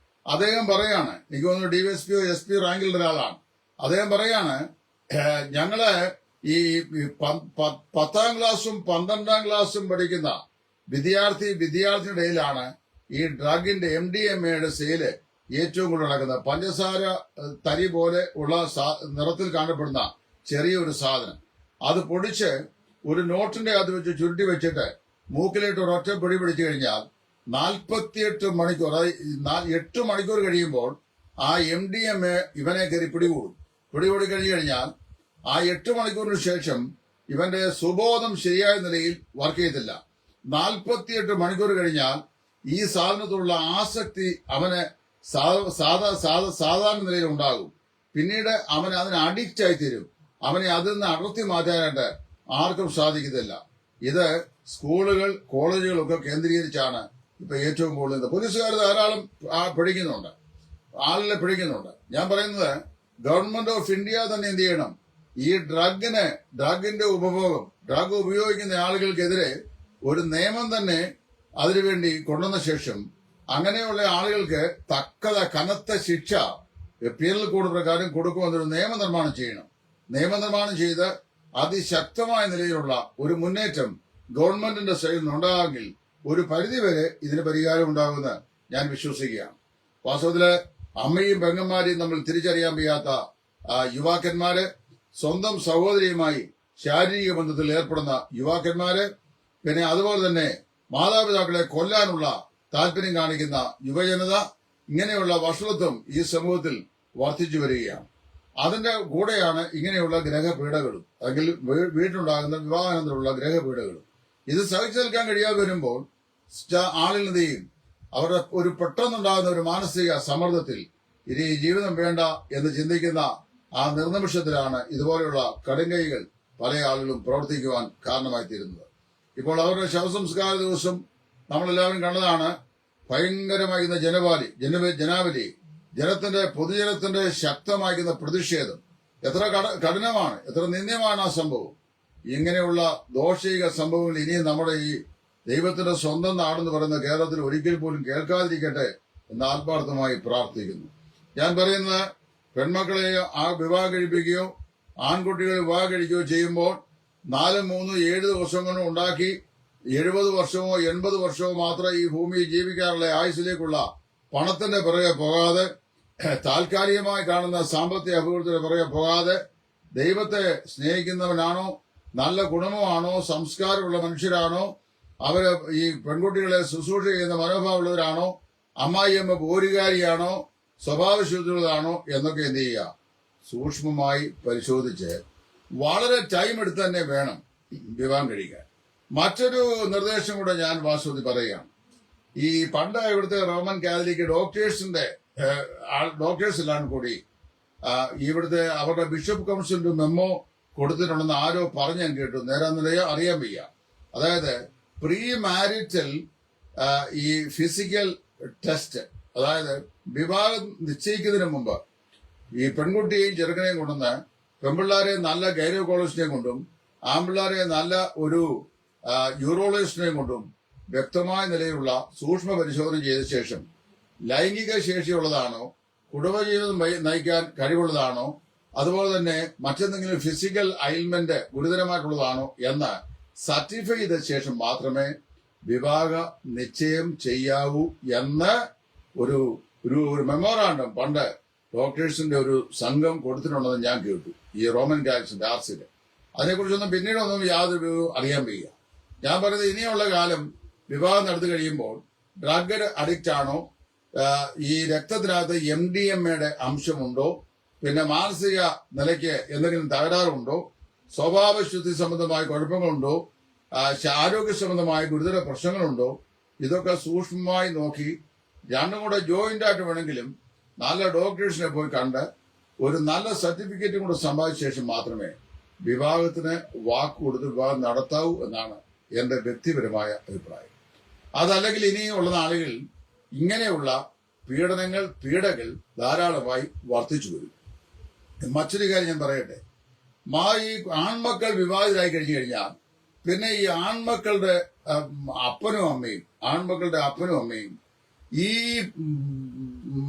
A: അദ്ദേഹം പറയാണ്, എനിക്ക് തോന്നുന്നു DSP SP റാങ്കിലുള്ള ഒരാളാണ്. അദ്ദേഹം പറയാണ്, ഞങ്ങള് ഈ 10ാം ക്ലാസ്സും 12ാം ക്ലാസ്സും പഠിക്കുന്ന വിദ്യാർത്ഥിയുടെ ഇടയിലാണ് ഈ ഡ്രഗിന്റെ MDMA സെയില് ഏറ്റവും കൂടുതൽ നടക്കുന്നത്. പഞ്ചസാര തരി പോലെ ഉള്ള നിറത്തിൽ കാണപ്പെടുന്ന ചെറിയൊരു സാധനം, അത് പൊടിച്ച് ഒരു നോട്ടിന്റെ അകത്ത് വെച്ച് ചുരുട്ടി വെച്ചിട്ട് മൂക്കിലേട്ട് ഒരൊറ്റ പൊടി പിടിച്ചു കഴിഞ്ഞാൽ 48 മണിക്കൂർ, അതായത് 8 മണിക്കൂർ കഴിയുമ്പോൾ ആ MDMA ഇവനെ കയറി പിടികൂടി കഴിഞ്ഞു കഴിഞ്ഞാൽ ആ 8 മണിക്കൂറിന് ശേഷം ഇവന്റെ സുബോധം ശരിയായ നിലയിൽ വർക്ക് ചെയ്തില്ല. 48 മണിക്കൂർ കഴിഞ്ഞാൽ ഈ സാധനത്തോടുള്ള ആസക്തി അവന് സാധാരണ നിലയിൽ ഉണ്ടാകും. പിന്നീട് അവൻ അതിന് അഡിക്റ്റ് ആയി തീരും. അവനെ അതിൽ നിന്ന് അടർത്തി മാറ്റാനായിട്ട് ആർക്കും സാധിക്കത്തില്ല. ഇത് സ്കൂളുകൾ, കോളേജുകളൊക്കെ കേന്ദ്രീകരിച്ചാണ് ഇപ്പൊ ഏറ്റവും കൂടുതൽ. പോലീസുകാർ ധാരാളം പിടിക്കുന്നുണ്ട്, ആളിനെ പിടിക്കുന്നുണ്ട്. ഞാൻ പറയുന്നത് ഗവൺമെന്റ് ഓഫ് ഇന്ത്യ തന്നെ എന്ത് ചെയ്യണം, ഈ ഡ്രഗിന്റെ ഉപഭോഗം, ഡ്രഗ് ഉപയോഗിക്കുന്ന ആളുകൾക്കെതിരെ ഒരു നിയമം തന്നെ അതിനുവേണ്ടി കൊണ്ടുവന്ന ശേഷം അങ്ങനെയുള്ള ആളുകൾക്ക് കനത്ത ശിക്ഷ പീനൽ കോഡ് പ്രകാരം കൊടുക്കുമെന്നൊരു നിയമനിർമ്മാണം ചെയ്യണം. നിയമനിർമ്മാണം ചെയ്ത് അതിശക്തമായ നിലയിലുള്ള ഒരു മുന്നേറ്റം ഗവൺമെന്റിന്റെ സൈഡിൽ നിന്നുണ്ടാകുമെങ്കിൽ ഒരു പരിധിവരെ ഇതിന് പരിഹാരം ഉണ്ടാകുമെന്ന് ഞാൻ വിശ്വസിക്കുകയാണ്. വാസ്തവത്തില് അമ്മയും പെങ്ങന്മാരെയും നമ്മൾ തിരിച്ചറിയാൻ വയ്യാത്ത യുവാക്കന്മാര്, സ്വന്തം സഹോദരിയുമായി ശാരീരിക ബന്ധത്തിൽ ഏർപ്പെടുന്ന യുവാക്കന്മാര്, പിന്നെ അതുപോലെ തന്നെ മാതാപിതാക്കളെ കൊല്ലാനുള്ള താല്പര്യം കാണിക്കുന്ന യുവജനത, ഇങ്ങനെയുള്ള വഷളത്വം ഈ സമൂഹത്തിൽ വർദ്ധിച്ചു വരികയാണ്. അതിന്റെ കൂടെയാണ് ഇങ്ങനെയുള്ള ഗ്രഹപീഡകളും, അല്ലെങ്കിൽ വീട്ടിലുണ്ടാകുന്ന വിവാഹാനന്തരമുള്ള ഗ്രഹപീഡകളും. ഇത് സഹിച്ചു നിൽക്കാൻ കഴിയാതെ വരുമ്പോൾ ആളുകളെയും അവരുടെ ഒരു പെട്ടെന്നുണ്ടാകുന്ന ഒരു മാനസിക സമ്മർദ്ദത്തിൽ ഇനി ജീവിതം വേണ്ട എന്ന് ചിന്തിക്കുന്ന ആ നിർനിമിഷത്തിലാണ് ഇതുപോലെയുള്ള കടുങ്കൈകൾ പല ആളുകളും പ്രവർത്തിക്കുവാൻ കാരണമായി തീരുന്നത്. ഇപ്പോൾ അവരുടെ ശവസംസ്കാര ദിവസം നമ്മളെല്ലാവരും കണ്ടതാണ്. ഭയങ്കരമായിരുന്ന ജനാവലി, പൊതുജനത്തിന്റെ ശക്തമായിരുന്ന പ്രതിഷേധം. എത്ര കഠിനമാണ്, എത്ര നിന്ദ്യമാണ് ആ സംഭവം. ഇങ്ങനെയുള്ള ദോഷിക സംഭവങ്ങൾ ഇനിയും നമ്മുടെ ഈ ദൈവത്തിന്റെ സ്വന്തം നാടെന്ന് പറയുന്ന കേരളത്തിൽ ഒരിക്കൽ പോലും കേൾക്കാതിരിക്കട്ടെ എന്ന് ആത്മാർത്ഥമായി പ്രാർത്ഥിക്കുന്നു. ഞാൻ പറയുന്നത്, പെൺമക്കളെ വിവാഹം കഴിപ്പിക്കുകയോ ആൺകുട്ടികളെ വിവാഹം കഴിക്കുകയോ ചെയ്യുമ്പോൾ 4, 3, 7 ദിവസം കൊണ്ട് ഉണ്ടാക്കി 70 വർഷമോ 80 വർഷമോ മാത്രം ഈ ഭൂമിയിൽ ജീവിക്കാനുള്ള ആയുസ്സിലേക്കുള്ള പണത്തിന്റെ പിറകെ പോകാതെ, താൽക്കാലികമായി കാണുന്ന സാമ്പത്തിക അഭിവൃദ്ധിയുടെ പിറകെ പോകാതെ, ദൈവത്തെ സ്നേഹിക്കുന്നവനാണോ, നല്ല ഗുണമാണോ, സംസ്കാരമുള്ള മനുഷ്യരാണോ, അവര് ഈ പെൺകുട്ടികളെ ശുശ്രൂഷ ചെയ്യുന്ന മനോഭാവമുള്ളവരാണോ, അമ്മായിയമ്മ പോരുകാരിയാണോ, സ്വഭാവശുദ്ധിയുള്ളതാണോ എന്നൊക്കെ എന്ത് ചെയ്യുക, സൂക്ഷ്മമായി പരിശോധിച്ച് വളരെ ടൈം എടുത്ത് തന്നെ വേണം വിവാഹം കഴിക്കാൻ. മറ്റൊരു നിർദ്ദേശം കൂടെ ഞാൻ വാസ്തവത്തിൽ പറയുകയാണ്. ഈ പണ്ട് ഇവിടുത്തെ റോമൻ കാത്തലിക് ഡോക്ടേഴ്സിലാണ് കൂടി ഇവിടുത്തെ അവരുടെ ബിഷപ്പ് കൗൺസിലിന്റെ മെമ്മോ കൊടുത്തിട്ടുണ്ടെന്ന് ആരോ പറഞ്ഞു ഞാൻ കേട്ടു. നേരെ അറിയാൻ വയ്യ. അതായത് പ്രീ മാരിറ്റൽ ഈ ഫിസിക്കൽ ടെസ്റ്റ്, അതായത് വിവാഹം നിശ്ചയിക്കുന്നതിന് മുമ്പ് ഈ പെൺകുട്ടിയെയും ചെറുക്കനെയും കൊണ്ടുവന്ന് പെൺപിള്ളാരെ നല്ല ഗൈനക്കോളജിസ്റ്റിനെ കൊണ്ടും ആൺപിള്ളാരെ നല്ല ഒരു യൂറോളജിസ്റ്റിനെയും കൊണ്ടും വ്യക്തമായ നിലയിലുള്ള സൂക്ഷ്മ പരിശോധന ചെയ്ത ശേഷം ലൈംഗിക ശേഷിയുള്ളതാണോ, കുടുംബജീവിതം നയിക്കാൻ കഴിവുള്ളതാണോ, അതുപോലെ തന്നെ മറ്റെന്തെങ്കിലും ഫിസിക്കൽ അയിൽമെന്റ് ഗുരുതരമായിട്ടുള്ളതാണോ എന്ന് സർട്ടിഫൈ ചെയ്ത ശേഷം മാത്രമേ വിവാഹ നിശ്ചയം ചെയ്യാവൂ എന്ന് ഒരു മെമ്മോറാണ്ടം പണ്ട് ഡോക്ടേഴ്സിന്റെ ഒരു സംഘം കൊടുത്തിട്ടുണ്ടെന്ന് ഞാൻ കേട്ടു, ഈ റോമൻ കാത്തലിക്സിന്റെ ആർസില്. അതിനെക്കുറിച്ചൊന്നും പിന്നീടൊന്നും യാതൊരു അറിയാൻ വയ്യ. ഞാൻ പറയുന്നത്, ഇനിയുള്ള കാലം വിവാഹം നടത്തി കഴിയുമ്പോൾ ഡ്രഗ് അഡിക്റ്റ് ആണോ, ഈ രക്തത്തിനകത്ത് MDMA അംശമുണ്ടോ, പിന്നെ മാനസിക നിലയ്ക്ക് എന്തെങ്കിലും തകരാറുണ്ടോ, സ്വഭാവശുദ്ധി സംബന്ധമായ കുഴപ്പങ്ങളുണ്ടോ, ആരോഗ്യ സംബന്ധമായ ഗുരുതര പ്രശ്നങ്ങളുണ്ടോ, ഇതൊക്കെ സൂക്ഷ്മമായി നോക്കി രണ്ടും കൂടെ ജോയിന്റ് ആയിട്ട് വേണമെങ്കിലും നല്ല ഡോക്ടേഴ്സിനെ പോയി കണ്ട് ഒരു നല്ല സർട്ടിഫിക്കറ്റും കൂടെ സമ്പാദിച്ച ശേഷം മാത്രമേ വിവാഹത്തിന് വാക്ക് കൊടുത്ത് വിവാഹം നടത്താവൂ എന്നാണ് എന്റെ വ്യക്തിപരമായ അഭിപ്രായം. അതല്ലെങ്കിൽ ഇനിയുള്ള നാളുകളിൽ ഇങ്ങനെയുള്ള പീഡകൾ ധാരാളമായി വർദ്ധിച്ചു വരും. മറ്റൊരു കാര്യം ഞാൻ പറയട്ടെ, ഈ ആൺമക്കൾ വിവാഹിതരായി കഴിഞ്ഞു കഴിഞ്ഞാൽ പിന്നെ ഈ ആൺമക്കളുടെ അപ്പനും അമ്മയും ഈ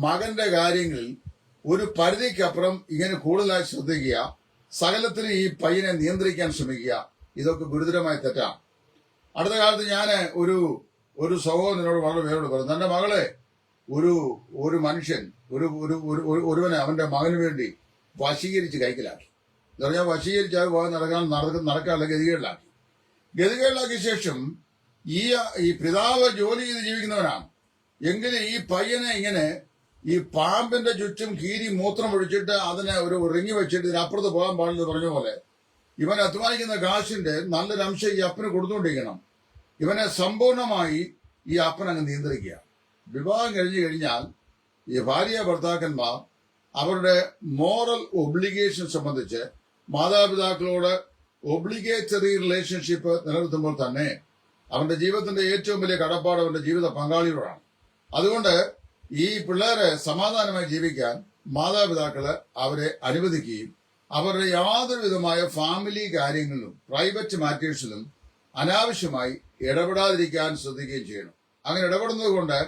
A: മകന്റെ കാര്യങ്ങളിൽ ഒരു പരിധിക്കപ്പുറം ഇങ്ങനെ കൂടുതലായി ശ്രദ്ധിക്കുക, സകലത്തിനും ഈ പയ്യനെ നിയന്ത്രിക്കാൻ ശ്രമിക്കുക, ഇതൊക്കെ ഗുരുതരമായ തെറ്റാണ്. അടുത്ത കാലത്ത് ഞാൻ ഒരു സഹോദരനോട് വളരെ പേരോട് പറഞ്ഞു, തന്റെ മകളെ ഒരു മനുഷ്യൻ ഒരുവനെ അവന്റെ മകന് വേണ്ടി വശീകരിച്ച് കൈക്കലാക്കി. എന്ന് പറഞ്ഞാൽ വശീകരിച്ച് അത് പോകാൻ നടക്കാനുള്ള ഗതികേടിലാക്കിയ ശേഷം ഈ പിതാവ് ജോലി ചെയ്ത് ജീവിക്കുന്നവനാണ് എങ്കിലും ഈ പയ്യനെ ഇങ്ങനെ ഈ പാമ്പിന്റെ ചുറ്റും കീരി മൂത്രം ഒഴിച്ചിട്ട് അതിനെ ഒരു റിങ്ങി വെച്ചിട്ട് ഇതിനപ്പുറത്ത് പോകാൻ പാടില്ലെന്ന് പറഞ്ഞ പോലെ ഇവൻ അധ്വാനിക്കുന്ന കാശിന്റെ നല്ലൊരു അംശം ഈ അപ്പന് കൊടുത്തുകൊണ്ടിരിക്കണം. ഇവനെ സമ്പൂർണമായി ഈ അപ്പൻ അങ്ങ് നിയന്ത്രിക്കുക. വിവാഹം കഴിഞ്ഞു കഴിഞ്ഞാൽ ഈ ഭാര്യ ഭർത്താക്കന്മാർ അവരുടെ മോറൽ ഒബ്ലിഗേഷൻ സംബന്ധിച്ച് മാതാപിതാക്കളോട് ഒബ്ലിഗേറ്ററി റിലേഷൻഷിപ്പ് നിലനിർത്തുമ്പോൾ തന്നെ അവന്റെ ജീവിതത്തിന്റെ ഏറ്റവും വലിയ കടപ്പാട് അവന്റെ ജീവിത പങ്കാളിയോടാണ്. അതുകൊണ്ട് ഈ പിള്ളേരെ സമാധാനമായി ജീവിക്കാൻ മാതാപിതാക്കള് അവരെ അനുവദിക്കുകയും അവരുടെ യാതൊരു വിധമായ ഫാമിലി കാര്യങ്ങളിലും പ്രൈവറ്റ് മാറ്റേഴ്സിലും അനാവശ്യമായി ഇടപെടാതിരിക്കാൻ ശ്രദ്ധിക്കുകയും ചെയ്യണം. അങ്ങനെ ഇടപെടുന്നത് കൊണ്ട്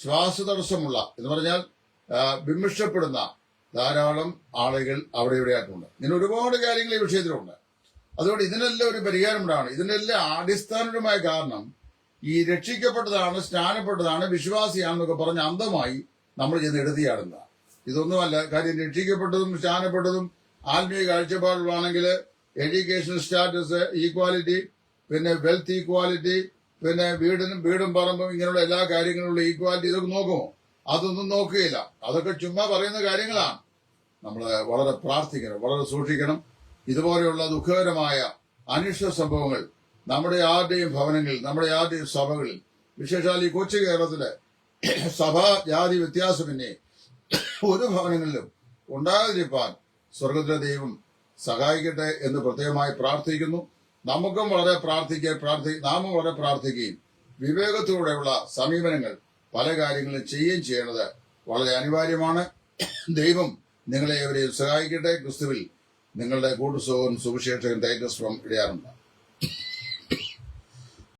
A: ശ്വാസതടസ്സമുള്ള എന്ന് പറഞ്ഞാൽ വിമിഷ്ടപ്പെടുന്ന ധാരാളം ആളുകൾ അവിടെ ഇവിടെയായിട്ടുണ്ട്. ഇങ്ങനെ ഒരുപാട് കാര്യങ്ങൾ ഈ വിഷയത്തിലുണ്ട്. അതുകൊണ്ട് ഇതിനെല്ലാം ഒരു പരിഹാരം ഉണ്ടാവണം. ഇതിനെല്ലാം അടിസ്ഥാനപരമായ കാരണം ഈ രക്ഷിക്കപ്പെട്ടതാണ്, സ്നാനപ്പെട്ടതാണ്, വിശ്വാസിയാണെന്നൊക്കെ പറഞ്ഞ് അന്ധമായി നമ്മൾ ചെന്ന് എടുത്തിയാടുന്ന ഇതൊന്നുമല്ല കാര്യം. രക്ഷിക്കപ്പെട്ടതും സ്നാനപ്പെട്ടതും ആത്മീയ കാഴ്ചപ്പാടുകളാണെങ്കിൽ എഡ്യൂക്കേഷണൽ സ്റ്റാറ്റസ് ഈക്വാലിറ്റി, പിന്നെ വെൽത്ത് ഈക്വാലിറ്റി, പിന്നെ വീടും പറമ്പും ഇങ്ങനെയുള്ള എല്ലാ കാര്യങ്ങളിലുള്ള ഈക്വാലിറ്റി ഇതൊക്കെ നോക്കുമോ? അതൊന്നും നോക്കുകയില്ല. അതൊക്കെ ചുമ്മാ പറയുന്ന കാര്യങ്ങളാണ്. നമ്മൾ വളരെ പ്രാർത്ഥിക്കണം, വളരെ സൂക്ഷിക്കണം. ഇതുപോലെയുള്ള ദുഃഖകരമായ അനിഷ്ട സംഭവങ്ങൾ നമ്മുടെ ആരുടെയും ഭവനങ്ങളിൽ, നമ്മുടെ ആരുടെയും സഭകളിൽ, വിശേഷാൽ ഈ കൊച്ചു കേരളത്തില് സഭാ ജാതി വ്യത്യാസമെന്നെ ഒരു ഭവനങ്ങളിലും ഉണ്ടാകാതിരിക്കാൻ സ്വർഗത്തിലെ ദൈവം സഹായിക്കട്ടെ എന്ന് പ്രത്യേകമായി പ്രാർത്ഥിക്കുന്നു. നമുക്കും വളരെ നാമും വളരെ പ്രാർത്ഥിക്കുകയും വിവേകത്തോടെയുള്ള സമീപനങ്ങൾ പല കാര്യങ്ങളും ചെയ്യുകയും ചെയ്യേണ്ടത് വളരെ അനിവാര്യമാണ്. ദൈവം നിങ്ങളെ എവരെയും സഹായിക്കട്ടെ. ക്രിസ്തുവിൽ നിങ്ങളുടെ കൂട്ടുസഹോദരൻ സുവിശേഷകൻ ടൈറ്റസ് ഫ്രം ഇടയാറുണ്ട്.